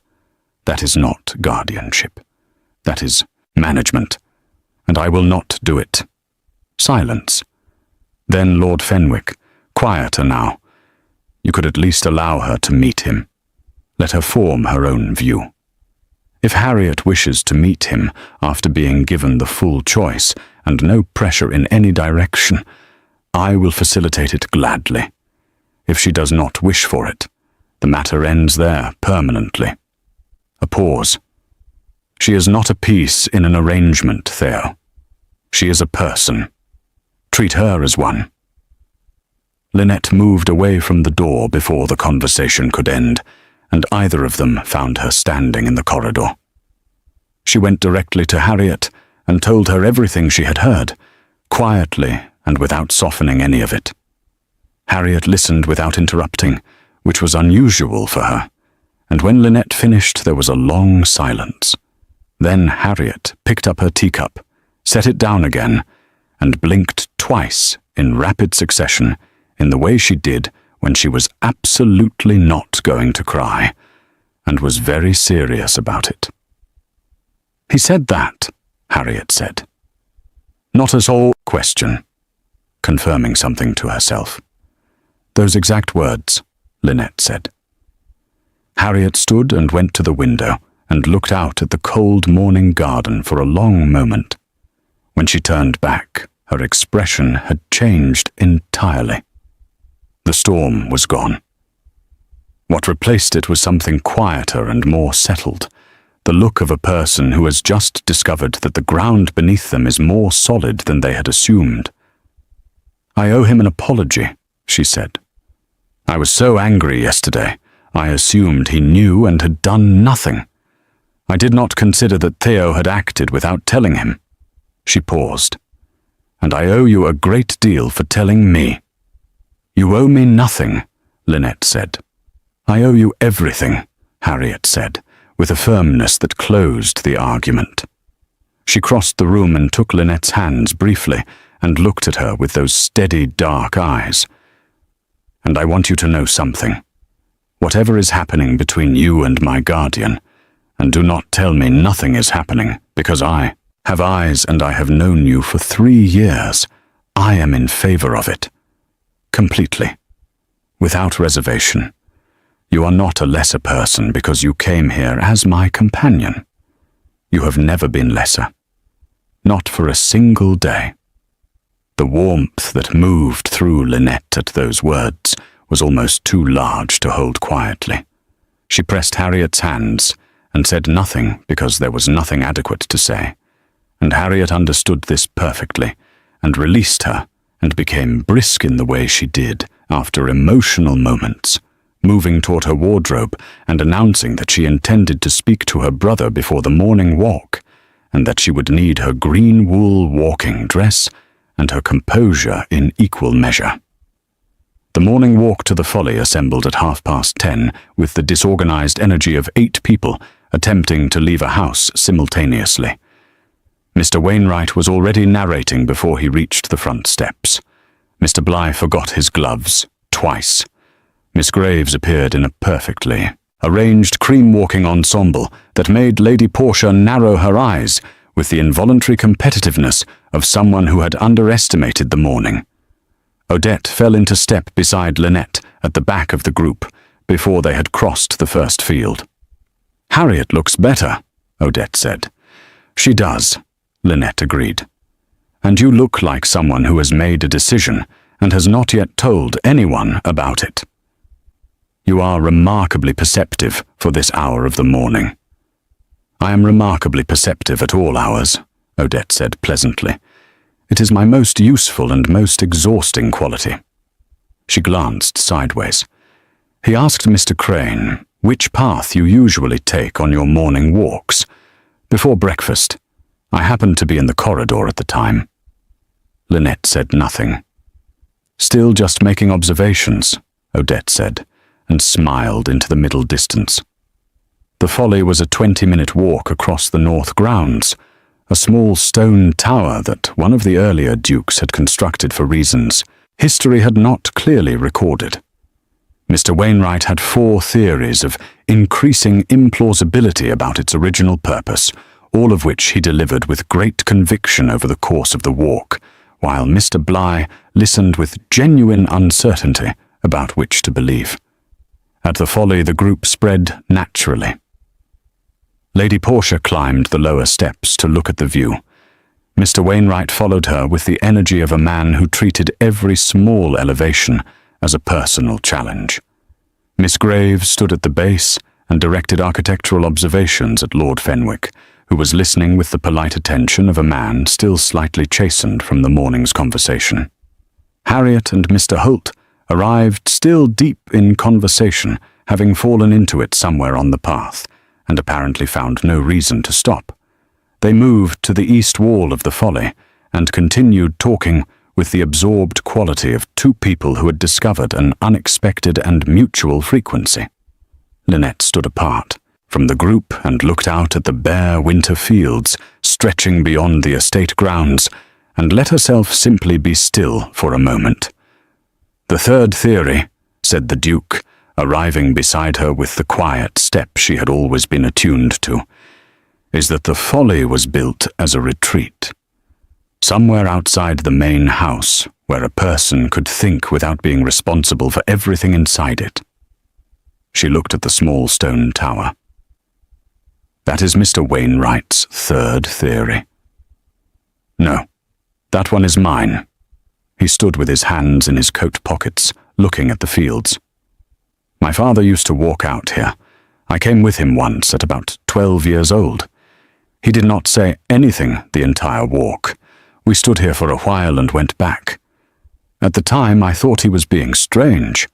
That is not guardianship. That is management. And I will not do it. Silence. Then Lord Fenwick, quieter now. You could at least allow her to meet him. Let her form her own view. If Harriet wishes to meet him after being given the full choice and no pressure in any direction, I will facilitate it gladly. If she does not wish for it, the matter ends there permanently. A pause. She is not a piece in an arrangement, Theo. She is a person. Treat her as one. Lynette moved away from the door before the conversation could end, and either of them found her standing in the corridor. She went directly to Harriet and told her everything she had heard, quietly and without softening any of it. Harriet listened without interrupting, which was unusual for her, and when Lynette finished there was a long silence. Then Harriet picked up her teacup, set it down again, and blinked twice in rapid succession in the way she did when she was absolutely not going to cry, and was very serious about it. "He said that," Harriet said. "Not at all question," confirming something to herself. "Those exact words," Lynette said. Harriet stood and went to the window and looked out at the cold morning garden for a long moment. When she turned back, her expression had changed entirely. The storm was gone. What replaced it was something quieter and more settled, the look of a person who has just discovered that the ground beneath them is more solid than they had assumed. "I owe him an apology," she said. "I was so angry yesterday. I assumed he knew and had done nothing. I did not consider that Theo had acted without telling him." She paused. "And I owe you a great deal for telling me." "You owe me nothing," Lynette said. "I owe you everything," Harriet said, with a firmness that closed the argument. She crossed the room and took Lynette's hands briefly and looked at her with those steady, dark eyes. "And I want you to know something. Whatever is happening between you and my guardian, and do not tell me nothing is happening, because I have eyes and I have known you for 3 years, I am in favor of it. Completely. Without reservation. You are not a lesser person because you came here as my companion. You have never been lesser. Not for a single day." The warmth that moved through Lynette at those words was almost too large to hold quietly. She pressed Harriet's hands and said nothing because there was nothing adequate to say, and Harriet understood this perfectly and released her and became brisk in the way she did after emotional moments, moving toward her wardrobe and announcing that she intended to speak to her brother before the morning walk, and that she would need her green wool walking dress and her composure in equal measure. The morning walk to the Folly assembled at 10:30 with the disorganized energy of 8 people attempting to leave a house simultaneously. Mr. Wainwright was already narrating before he reached the front steps. Mr. Bligh forgot his gloves twice. Miss Graves appeared in a perfectly arranged cream-walking ensemble that made Lady Portia narrow her eyes with the involuntary competitiveness of someone who had underestimated the morning. Odette fell into step beside Lynette at the back of the group before they had crossed the first field. "Harriet looks better," Odette said. "She does," Lynette agreed. "And you look like someone who has made a decision and has not yet told anyone about it. You are remarkably perceptive for this hour of the morning." "I am remarkably perceptive at all hours," Odette said pleasantly. "It is my most useful and most exhausting quality." She glanced sideways. "He asked Mr. Crane which path you usually take on your morning walks. Before breakfast. I happened to be in the corridor at the time." Lynette said nothing. "Still just making observations," Odette said, and smiled into the middle distance. The Folly was a 20-minute walk across the north grounds, a small stone tower that one of the earlier dukes had constructed for reasons history had not clearly recorded. Mr. Wainwright had 4 theories of increasing implausibility about its original purpose, all of which he delivered with great conviction over the course of the walk, while Mr. Bligh listened with genuine uncertainty about which to believe. At the Folly the group spread naturally. Lady Portia climbed the lower steps to look at the view. Mr. Wainwright followed her with the energy of a man who treated every small elevation as a personal challenge. Miss Graves stood at the base and directed architectural observations at Lord Fenwick, who was listening with the polite attention of a man still slightly chastened from the morning's conversation. Harriet and Mr. Holt arrived still deep in conversation, having fallen into it somewhere on the path, and apparently found no reason to stop. They moved to the east wall of the folly and continued talking with the absorbed quality of two people who had discovered an unexpected and mutual frequency. Lynette stood apart from the group and looked out at the bare winter fields stretching beyond the estate grounds and let herself simply be still for a moment. "The third theory," said the Duke, arriving beside her with the quiet step she had always been attuned to, "is that the folly was built as a retreat. Somewhere outside the main house, where a person could think without being responsible for everything inside it." She looked at the small stone tower. "That is Mr. Wainwright's third theory." "No, that one is mine." He stood with his hands in his coat pockets, looking at the fields. "My father used to walk out here. I came with him once at about 12 years old. He did not say anything the entire walk. We stood here for a while and went back. At the time, I thought he was being strange.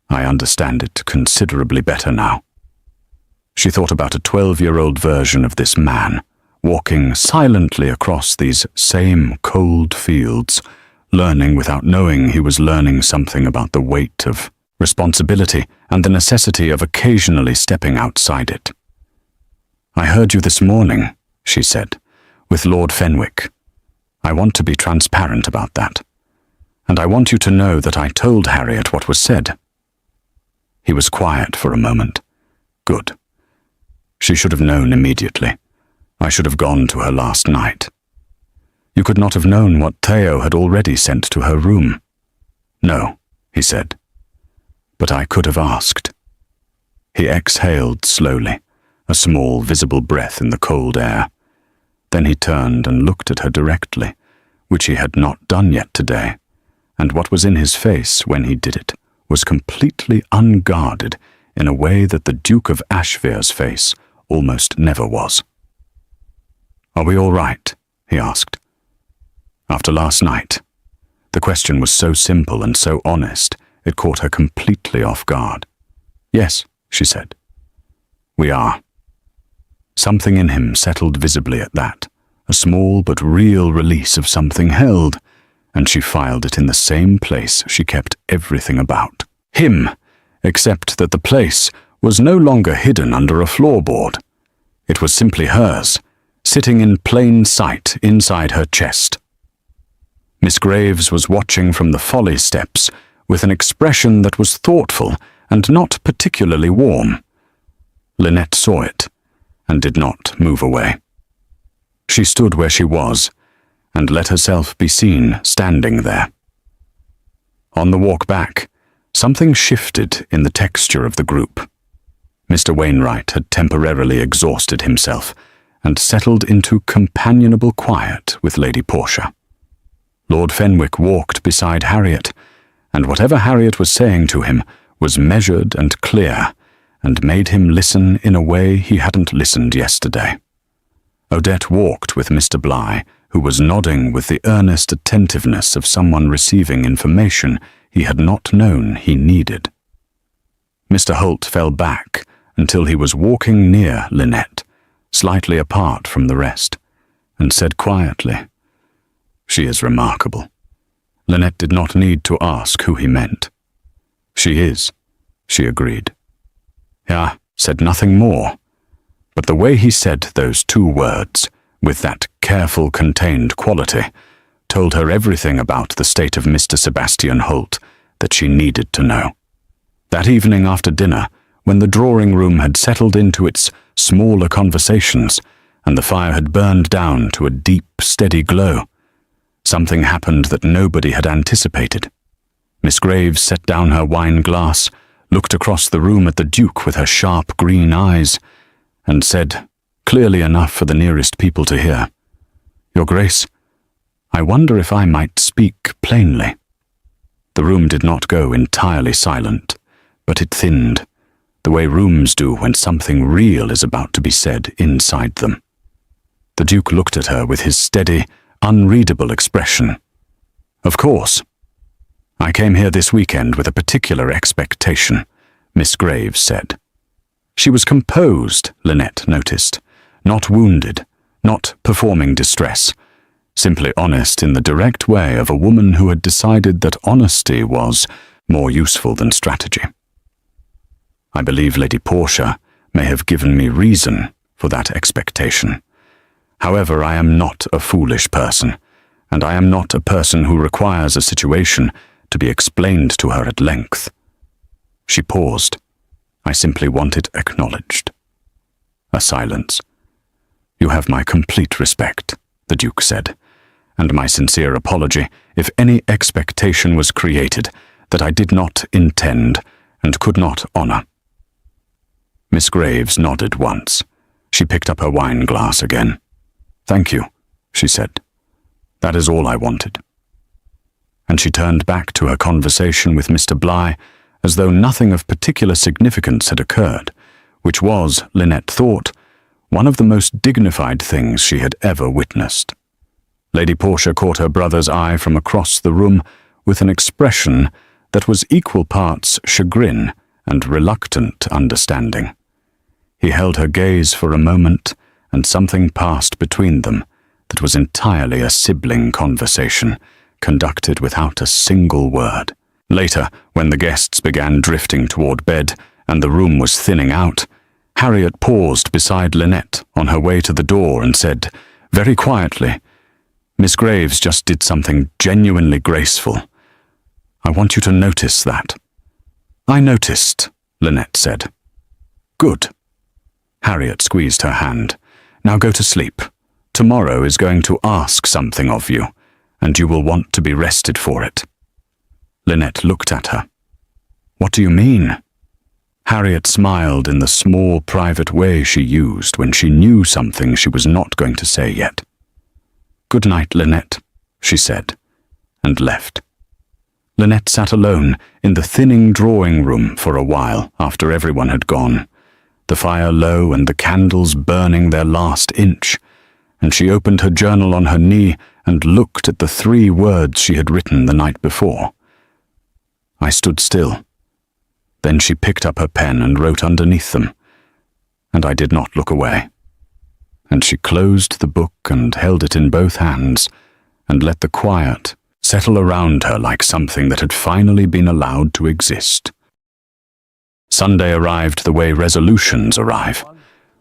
I understand it considerably better now." She thought about a 12-year-old version of this man, walking silently across these same cold fields, learning without knowing he was learning something about the weight of responsibility and the necessity of occasionally stepping outside it. "I heard you this morning," she said, "with Lord Fenwick. I want to be transparent about that. And I want you to know that I told Harriet what was said." He was quiet for a moment. "Good. She should have known immediately. I should have gone to her last night." "You could not have known what Theo had already sent to her room." "No," he said. "But I could have asked." He exhaled slowly, a small visible breath in the cold air. Then he turned and looked at her directly, which he had not done yet today, and what was in his face when he did it was completely unguarded in a way that the Duke of Ashvere's face almost never was. "Are we all right?" he asked. "After last night?" The question was so simple and so honest, it caught her completely off guard. "Yes," she said. "We are." Something in him settled visibly at that, a small but real release of something held, and she filed it in the same place she kept everything about. Him, except that the place was no longer hidden under a floorboard. It was simply hers, sitting in plain sight inside her chest. Miss Graves was watching from the folly steps with an expression that was thoughtful and not particularly warm. Lynette saw it and did not move away. She stood where she was and let herself be seen standing there. On the walk back, something shifted in the texture of the group. Mr. Wainwright had temporarily exhausted himself and settled into companionable quiet with Lady Portia. Lord Fenwick walked beside Harriet, and whatever Harriet was saying to him was measured and clear, and made him listen in a way he hadn't listened yesterday. Odette walked with Mr. Bligh, who was nodding with the earnest attentiveness of someone receiving information he had not known he needed. Mr. Holt fell back until he was walking near Lynette, slightly apart from the rest, and said quietly, "She is remarkable." Lynette did not need to ask who he meant. "She is," she agreed. He said nothing more, but the way he said those two words, with that careful, contained quality, told her everything about the state of Mr. Sebastian Holt that she needed to know. That evening after dinner, when the drawing-room had settled into its smaller conversations and the fire had burned down to a deep, steady glow, something happened that nobody had anticipated. Miss Graves set down her wine glass, looked across the room at the Duke with her sharp green eyes, and said, clearly enough for the nearest people to hear, "Your Grace, I wonder if I might speak plainly." The room did not go entirely silent, but it thinned, the way rooms do when something real is about to be said inside them. The Duke looked at her with his steady, unreadable expression. "Of course. I came here this weekend with a particular expectation," Miss Graves said. She was composed, Lynette noticed, not wounded, not performing distress, simply honest in the direct way of a woman who had decided that honesty was more useful than strategy. "I believe Lady Portia may have given me reason for that expectation. However, I am not a foolish person, and I am not a person who requires a situation to be explained to her at length." She paused. "I simply want it acknowledged." A silence. "You have my complete respect," the Duke said, "and my sincere apology if any expectation was created that I did not intend and could not honor." Miss Graves nodded once. She picked up her wine glass again. "Thank you," she said. "That is all I wanted." And she turned back to her conversation with Mr. Bligh as though nothing of particular significance had occurred, which was, Lynette thought, one of the most dignified things she had ever witnessed. Lady Portia caught her brother's eye from across the room with an expression that was equal parts chagrin and reluctant understanding. He held her gaze for a moment, and something passed between them that was entirely a sibling conversation, conducted without a single word. Later, when the guests began drifting toward bed and the room was thinning out, Harriet paused beside Lynette on her way to the door and said, very quietly, "Miss Graves just did something genuinely graceful. I want you to notice that." "I noticed," Lynette said. "Good." Harriet squeezed her hand. "Now go to sleep. Tomorrow is going to ask something of you, and you will want to be rested for it." Lynette looked at her. "What do you mean?" Harriet smiled in the small, private way she used when she knew something she was not going to say yet. "Good night, Lynette," she said, and left. Lynette sat alone in the thinning drawing room for a while after everyone had gone, the fire low and the candles burning their last inch, and she opened her journal on her knee and looked at the 3 words she had written the night before. I stood still. Then she picked up her pen and wrote underneath them, and I did not look away. And she closed the book and held it in both hands, and let the quiet settle around her like something that had finally been allowed to exist. Sunday arrived the way resolutions arrive,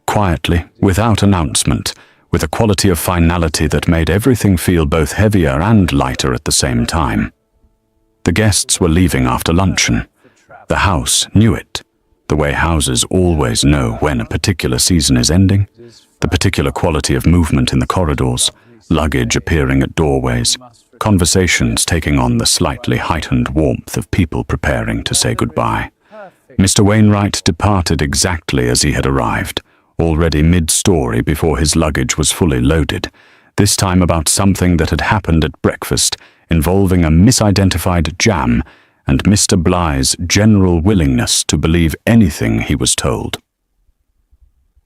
quietly, without announcement, with a quality of finality that made everything feel both heavier and lighter at the same time. The guests were leaving after luncheon. The house knew it, the way houses always know when a particular season is ending, the particular quality of movement in the corridors, luggage appearing at doorways, conversations taking on the slightly heightened warmth of people preparing to say goodbye. Mr. Wainwright departed exactly as he had arrived, already mid-story before his luggage was fully loaded, this time about something that had happened at breakfast involving a misidentified jam and Mr. Bligh's general willingness to believe anything he was told.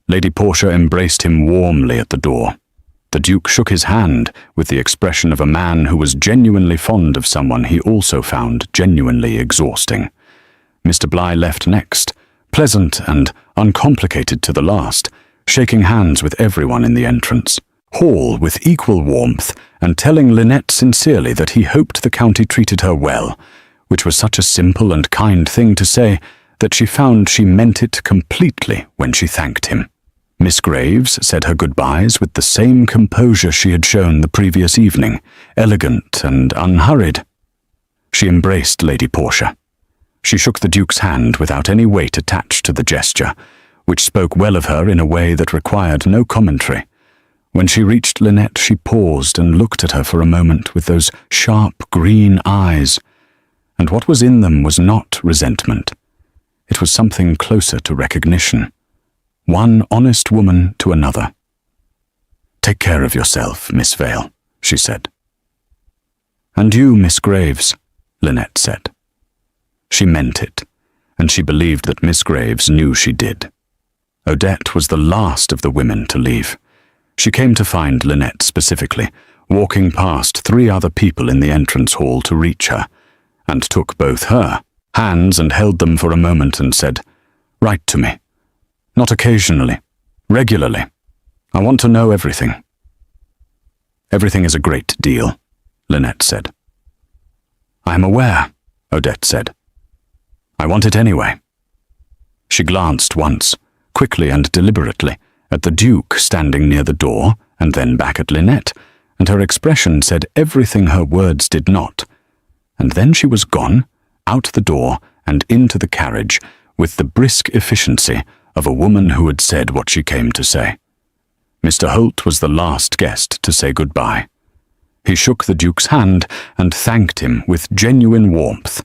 Lady Portia embraced him warmly at the door. The Duke shook his hand with the expression of a man who was genuinely fond of someone he also found genuinely exhausting. Mr. Bligh left next, pleasant and uncomplicated to the last, shaking hands with everyone in the entrance. Hall with equal warmth and telling Lynette sincerely that he hoped the county treated her well, which was such a simple and kind thing to say that she found she meant it completely when she thanked him. Miss Graves said her goodbyes with the same composure she had shown the previous evening, elegant and unhurried. She embraced Lady Portia. She shook the Duke's hand without any weight attached to the gesture, which spoke well of her in a way that required no commentary. When she reached Lynette, she paused and looked at her for a moment with those sharp green eyes, and what was in them was not resentment. It was something closer to recognition. One honest woman to another. "Take care of yourself, Miss Vale," she said. "And you, Miss Graves," Lynette said. She meant it, and she believed that Miss Graves knew she did. Odette was the last of the women to leave. She came to find Lynette specifically, walking past 3 other people in the entrance hall to reach her, and took both her hands and held them for a moment and said, "Write to me. Not occasionally, regularly. I want to know everything." "Everything is a great deal," Lynette said. "I am aware," Odette said. "I want it anyway." She glanced once, quickly and deliberately, at the Duke standing near the door, and then back at Lynette, and her expression said everything her words did not. And then she was gone, out the door and into the carriage, with the brisk efficiency of a woman who had said what she came to say. Mr. Holt was the last guest to say goodbye. He shook the Duke's hand and thanked him with genuine warmth.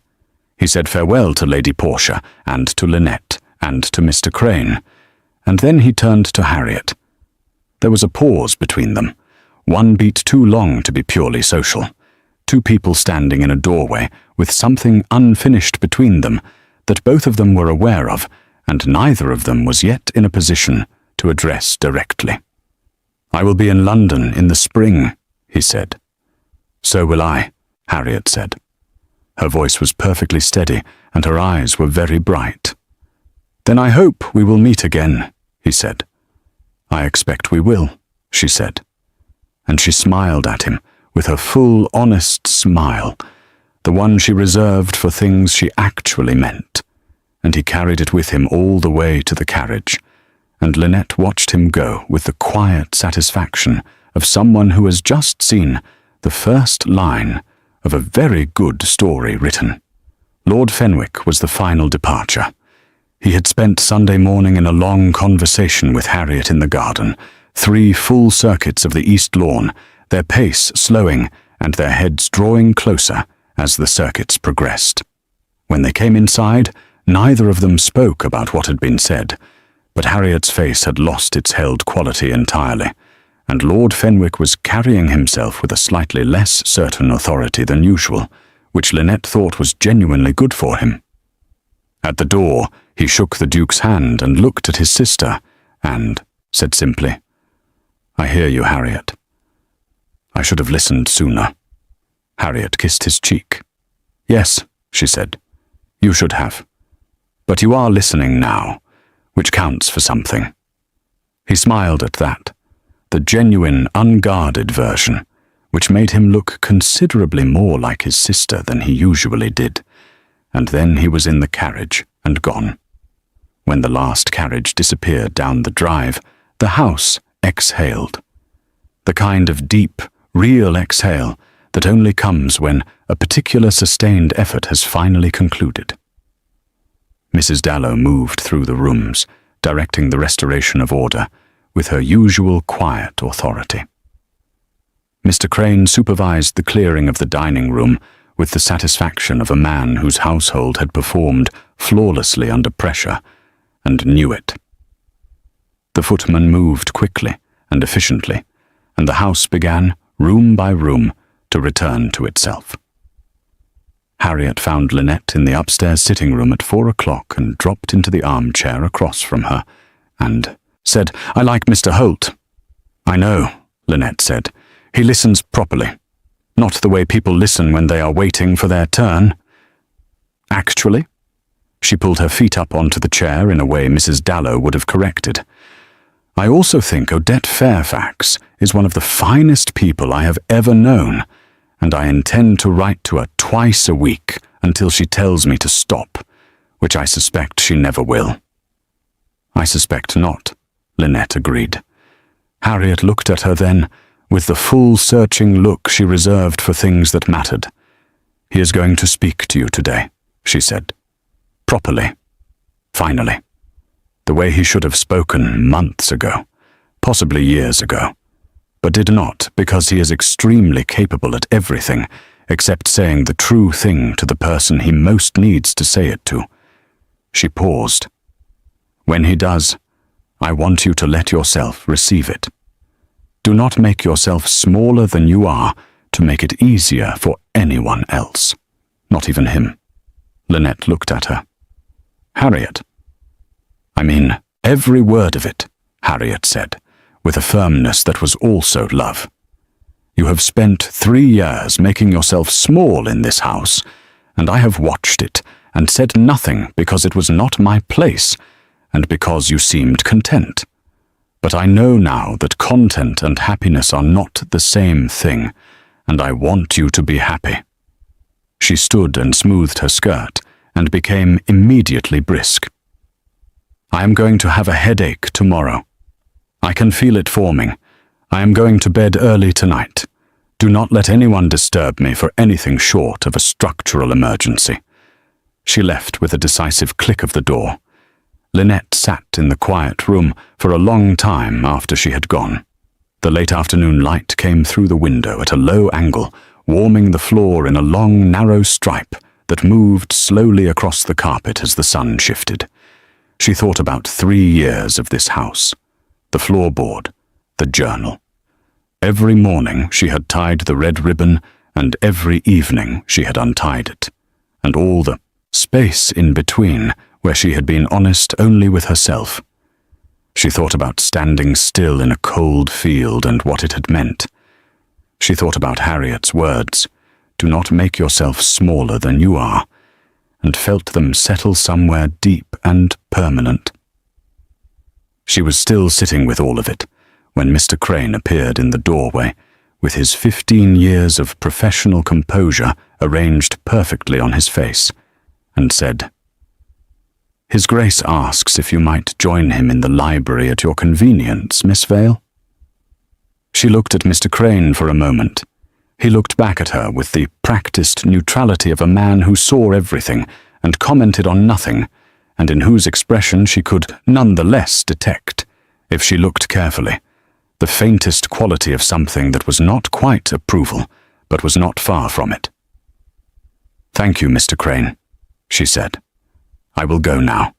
He said farewell to Lady Portia and to Lynette and to Mr. Crane, and then he turned to Harriet. There was a pause between them, one beat too long to be purely social. 2 people standing in a doorway with something unfinished between them that both of them were aware of, and neither of them was yet in a position to address directly. "I will be in London in the spring," he said. "So will I," Harriet said. Her voice was perfectly steady, and her eyes were very bright. "Then I hope we will meet again," he said. "I expect we will," she said. And she smiled at him with her full, honest smile, the one she reserved for things she actually meant, and he carried it with him all the way to the carriage, and Lynette watched him go with the quiet satisfaction of someone who has just seen the first line of a very good story written. Lord Fenwick was the final departure. He had spent Sunday morning in a long conversation with Harriet in the garden, 3 full circuits of the east lawn, their pace slowing and their heads drawing closer as the circuits progressed. When they came inside, neither of them spoke about what had been said, but Harriet's face had lost its held quality entirely, and Lord Fenwick was carrying himself with a slightly less certain authority than usual, which Lynette thought was genuinely good for him. At the door, he shook the Duke's hand and looked at his sister, and said simply, "I hear you, Harriet. I should have listened sooner." Harriet kissed his cheek. "Yes," she said, "you should have. But you are listening now, which counts for something." He smiled at that, the genuine, unguarded version, which made him look considerably more like his sister than he usually did, and then he was in the carriage and gone. When the last carriage disappeared down the drive, the house exhaled. The kind of deep, real exhale that only comes when a particular sustained effort has finally concluded. Mrs. Dallow moved through the rooms, directing the restoration of order, with her usual quiet authority. Mr. Crane supervised the clearing of the dining room with the satisfaction of a man whose household had performed flawlessly under pressure, and knew it. The footman moved quickly and efficiently, and the house began, room by room, to return to itself. Harriet found Lynette in the upstairs sitting room at 4 o'clock and dropped into the armchair across from her, and said, "I like Mr. Holt." "I know," Lynette said. "He listens properly. Not the way people listen when they are waiting for their turn." "Actually?" She pulled her feet up onto the chair in a way Mrs. Dallow would have corrected. "I also think Odette Fairfax is one of the finest people I have ever known, and I intend to write to her twice a week until she tells me to stop, which I suspect she never will." "I suspect not," Lynette agreed. Harriet looked at her then, with the full searching look she reserved for things that mattered. "He is going to speak to you today," she said. "Properly. Finally. The way he should have spoken months ago, possibly years ago, but did not because he is extremely capable at everything except saying the true thing to the person he most needs to say it to." She paused. "When he does, I want you to let yourself receive it. Do not make yourself smaller than you are to make it easier for anyone else. Not even him. Lynette looked at her. Harriet. I mean, every word of it, Harriet said, with a firmness that was also love. You have spent 3 years making yourself small in this house, and I have watched it and said nothing because it was not my place, and because you seemed content. But I know now that content and happiness are not the same thing, and I want you to be happy. She stood and smoothed her skirt, and became immediately brisk. I am going to have a headache tomorrow. I can feel it forming. I am going to bed early tonight. Do not let anyone disturb me for anything short of a structural emergency. She left with a decisive click of the door. Lynette sat in the quiet room for a long time after she had gone. The late afternoon light came through the window at a low angle, warming the floor in a long, narrow stripe that moved slowly across the carpet as the sun shifted. She thought about 3 years of this house, the floorboard, the journal. Every morning she had tied the red ribbon, and every evening she had untied it, and all the space in between where she had been honest only with herself. She thought about standing still in a cold field and what it had meant. She thought about Harriet's words, "Do not make yourself smaller than you are," and felt them settle somewhere deep and permanent. She was still sitting with all of it when Mr. Crane appeared in the doorway, with his 15 years of professional composure arranged perfectly on his face, and said, "His Grace asks if you might join him in the library at your convenience, Miss Vale." She looked at Mr. Crane for a moment. He looked back at her with the practiced neutrality of a man who saw everything and commented on nothing, and in whose expression she could nonetheless detect, if she looked carefully, the faintest quality of something that was not quite approval, but was not far from it. "Thank you, Mr. Crane," she said. "I will go now."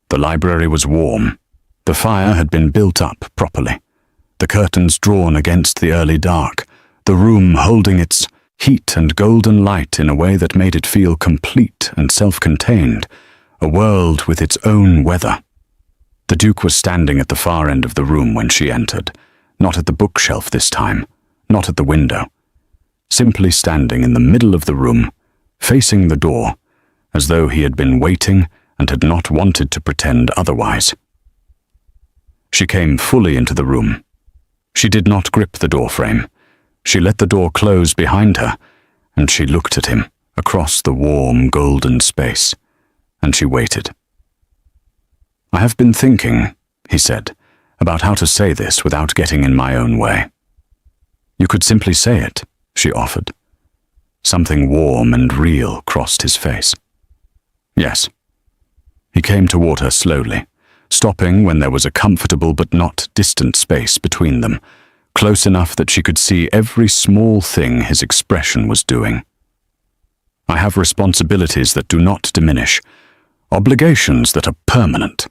The library was warm. The fire had been built up properly, the curtains drawn against the early dark, the room holding its heat and golden light in a way that made it feel complete and self-contained, a world with its own weather. The Duke was standing at the far end of the room when she entered, not at the bookshelf this time, not at the window, simply standing in the middle of the room, facing the door, as though he had been waiting and had not wanted to pretend otherwise. She came fully into the room. She did not grip the door frame. She let the door close behind her, and she looked at him across the warm golden space, and she waited. "I have been thinking," he said, "about how to say this without getting in my own way." "You could simply say it," she offered. Something warm and real crossed his face. "Yes." He came toward her slowly, stopping when there was a comfortable but not distant space between them, close enough that she could see every small thing his expression was doing. "I have responsibilities that do not diminish, obligations that are permanent,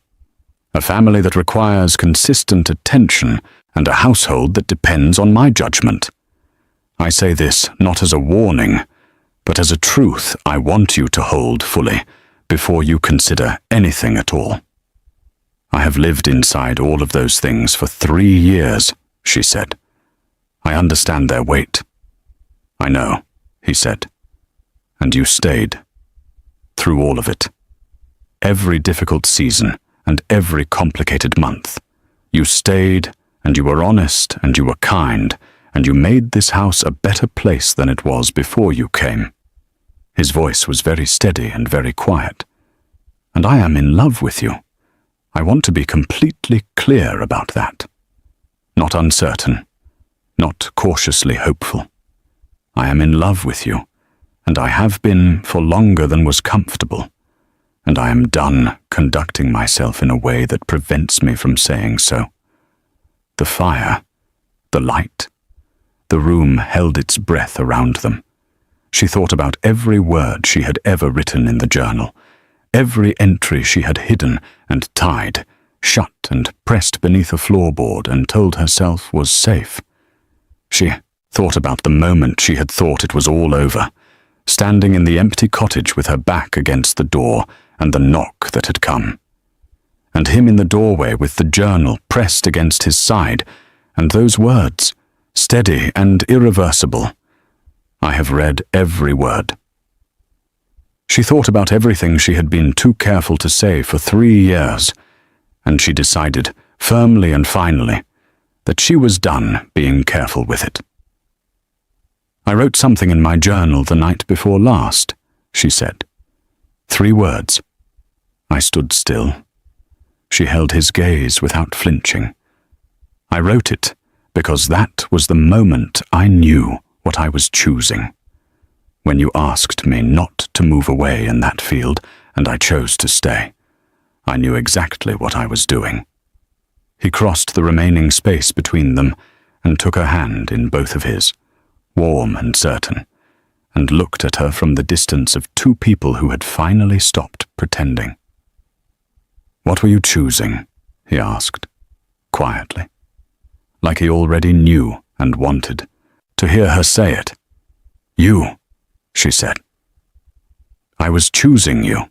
a family that requires consistent attention, and a household that depends on my judgment. I say this not as a warning, but as a truth I want you to hold fully before you consider anything at all." "I have lived inside all of those things for 3 years, she said. "I understand their weight." "I know," he said. "And you stayed. Through all of it. Every difficult season and every complicated month. You stayed, and you were honest, and you were kind, and you made this house a better place than it was before you came." His voice was very steady and very quiet. "And I am in love with you. I want to be completely clear about that. Not uncertain, not cautiously hopeful. I am in love with you, and I have been for longer than was comfortable, and I am done conducting myself in a way that prevents me from saying so." The fire, the light, the room held its breath around them. She thought about every word she had ever written in the journal, every entry she had hidden and tied, shut and pressed beneath a floorboard and told herself was safe. She thought about the moment she had thought it was all over, standing in the empty cottage with her back against the door and the knock that had come. And him in the doorway with the journal pressed against his side, and those words, steady and irreversible. I have read every word. She thought about everything she had been too careful to say for 3 years, and she decided, firmly and finally, that she was done being careful with it. I wrote something in my journal the night before last, she said. 3 words. I stood still. She held his gaze without flinching. I wrote it because that was the moment I knew what I was choosing. When you asked me not to move away in that field, and I chose to stay, I knew exactly what I was doing. He crossed the remaining space between them and took her hand in both of his, warm and certain, and looked at her from the distance of 2 people who had finally stopped pretending. "What were you choosing?" he asked, quietly, like he already knew and wanted to hear her say it. "You," she said. "I was choosing you.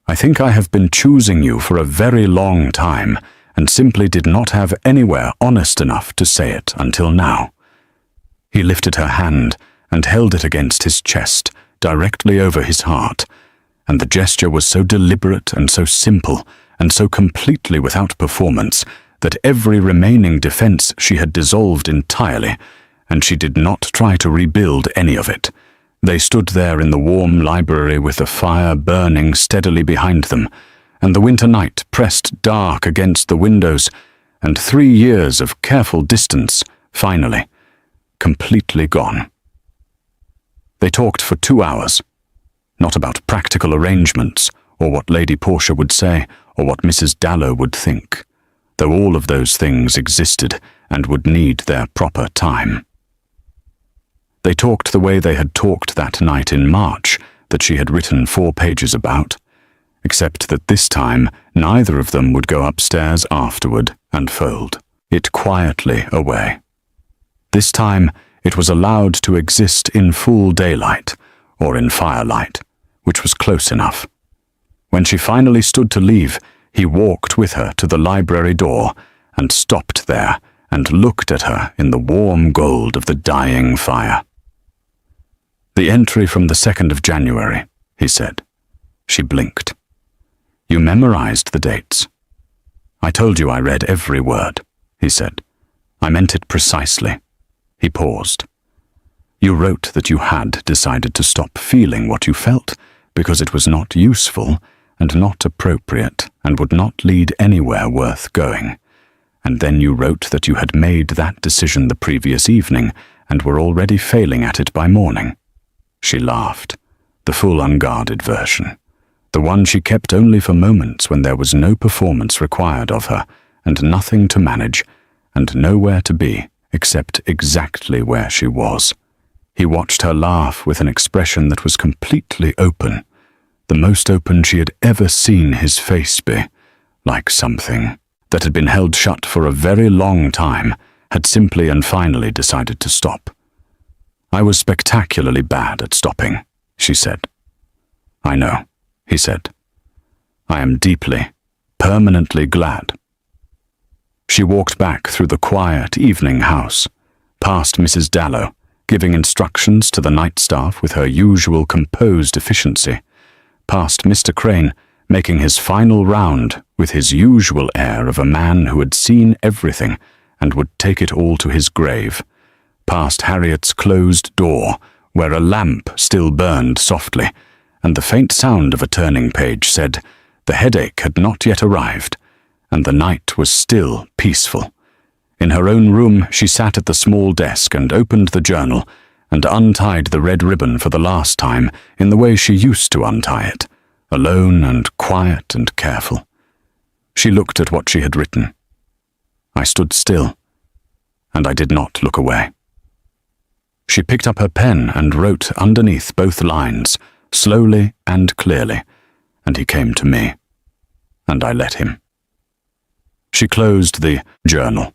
I think I have been choosing you for a very long time and simply did not have anywhere honest enough to say it until now." He lifted her hand and held it against his chest, directly over his heart, and the gesture was so deliberate and so simple and so completely without performance that every remaining defense she had dissolved entirely, and she did not try to rebuild any of it. They stood there in the warm library with the fire burning steadily behind them, and the winter night pressed dark against the windows, and 3 years of careful distance, finally, completely gone. They talked for 2 hours, not about practical arrangements, or what Lady Portia would say, or what Mrs. Dallow would think, though all of those things existed and would need their proper time. They talked the way they had talked that night in March that she had written 4 pages about, except that this time neither of them would go upstairs afterward and fold it quietly away. This time it was allowed to exist in full daylight, or in firelight, which was close enough. When she finally stood to leave, he walked with her to the library door and stopped there and looked at her in the warm gold of the dying fire. "The entry from the 2nd of January, he said. She blinked. "You memorized the dates." "I told you I read every word," he said. "I meant it precisely." He paused. "You wrote that you had decided to stop feeling what you felt because it was not useful and not appropriate and would not lead anywhere worth going. And then you wrote that you had made that decision the previous evening and were already failing at it by morning." She laughed, the full unguarded version, the one she kept only for moments when there was no performance required of her and nothing to manage and nowhere to be except exactly where she was. He watched her laugh with an expression that was completely open, the most open she had ever seen his face be, like something that had been held shut for a very long time had simply and finally decided to stop. "I was spectacularly bad at stopping," she said. "I know," he said. "I am deeply, permanently glad." She walked back through the quiet evening house, past Mrs. Dallow, giving instructions to the night staff with her usual composed efficiency, past Mr. Crane, making his final round with his usual air of a man who had seen everything and would take it all to his grave, past Harriet's closed door, where a lamp still burned softly, and the faint sound of a turning page said the headache had not yet arrived, and the night was still peaceful. In her own room she sat at the small desk and opened the journal and untied the red ribbon for the last time in the way she used to untie it, alone and quiet and careful. She looked at what she had written. I stood still, and I did not look away. She picked up her pen and wrote underneath both lines, slowly and clearly, and he came to me, and I let him. She closed the journal.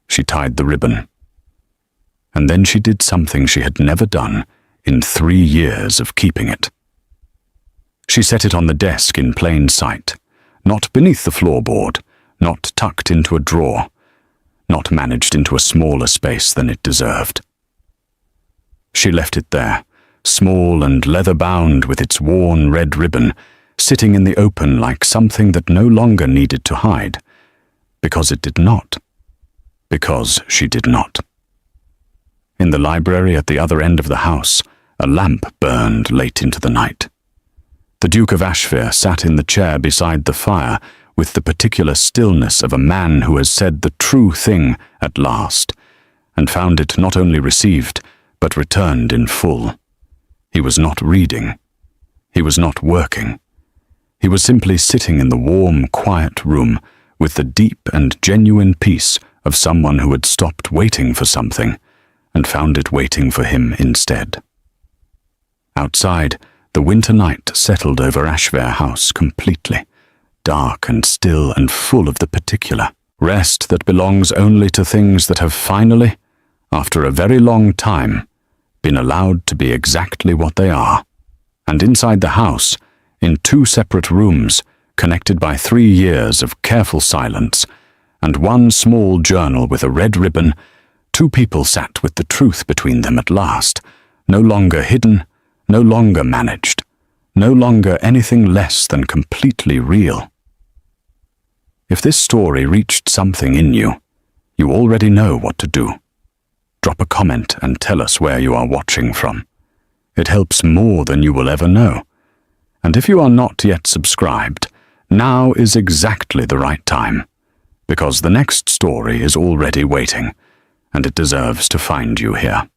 She tied the ribbon. And then she did something she had never done in 3 years of keeping it. She set it on the desk in plain sight, not beneath the floorboard, not tucked into a drawer, not managed into a smaller space than it deserved. She left it there, small and leather-bound with its worn red ribbon, sitting in the open like something that no longer needed to hide, because it did not. Because she did not. In the library at the other end of the house, a lamp burned late into the night. The Duke of Ashfire sat in the chair beside the fire with the particular stillness of a man who has said the true thing at last, and found it not only received, but returned in full. He was not reading. He was not working. He was simply sitting in the warm, quiet room with the deep and genuine peace of someone who had stopped waiting for something and found it waiting for him instead. Outside, the winter night settled over Ashfire House completely, dark and still and full of the particular rest that belongs only to things that have finally, after a very long time, been allowed to be exactly what they are. And inside the house, in 2 separate rooms, connected by 3 years of careful silence, and 1 small journal with a red ribbon, 2 people sat with the truth between them at last, no longer hidden, no longer managed, no longer anything less than completely real. If this story reached something in you, you already know what to do. Drop a comment and tell us where you are watching from. It helps more than you will ever know. And if you are not yet subscribed, now is exactly the right time, because the next story is already waiting, and it deserves to find you here.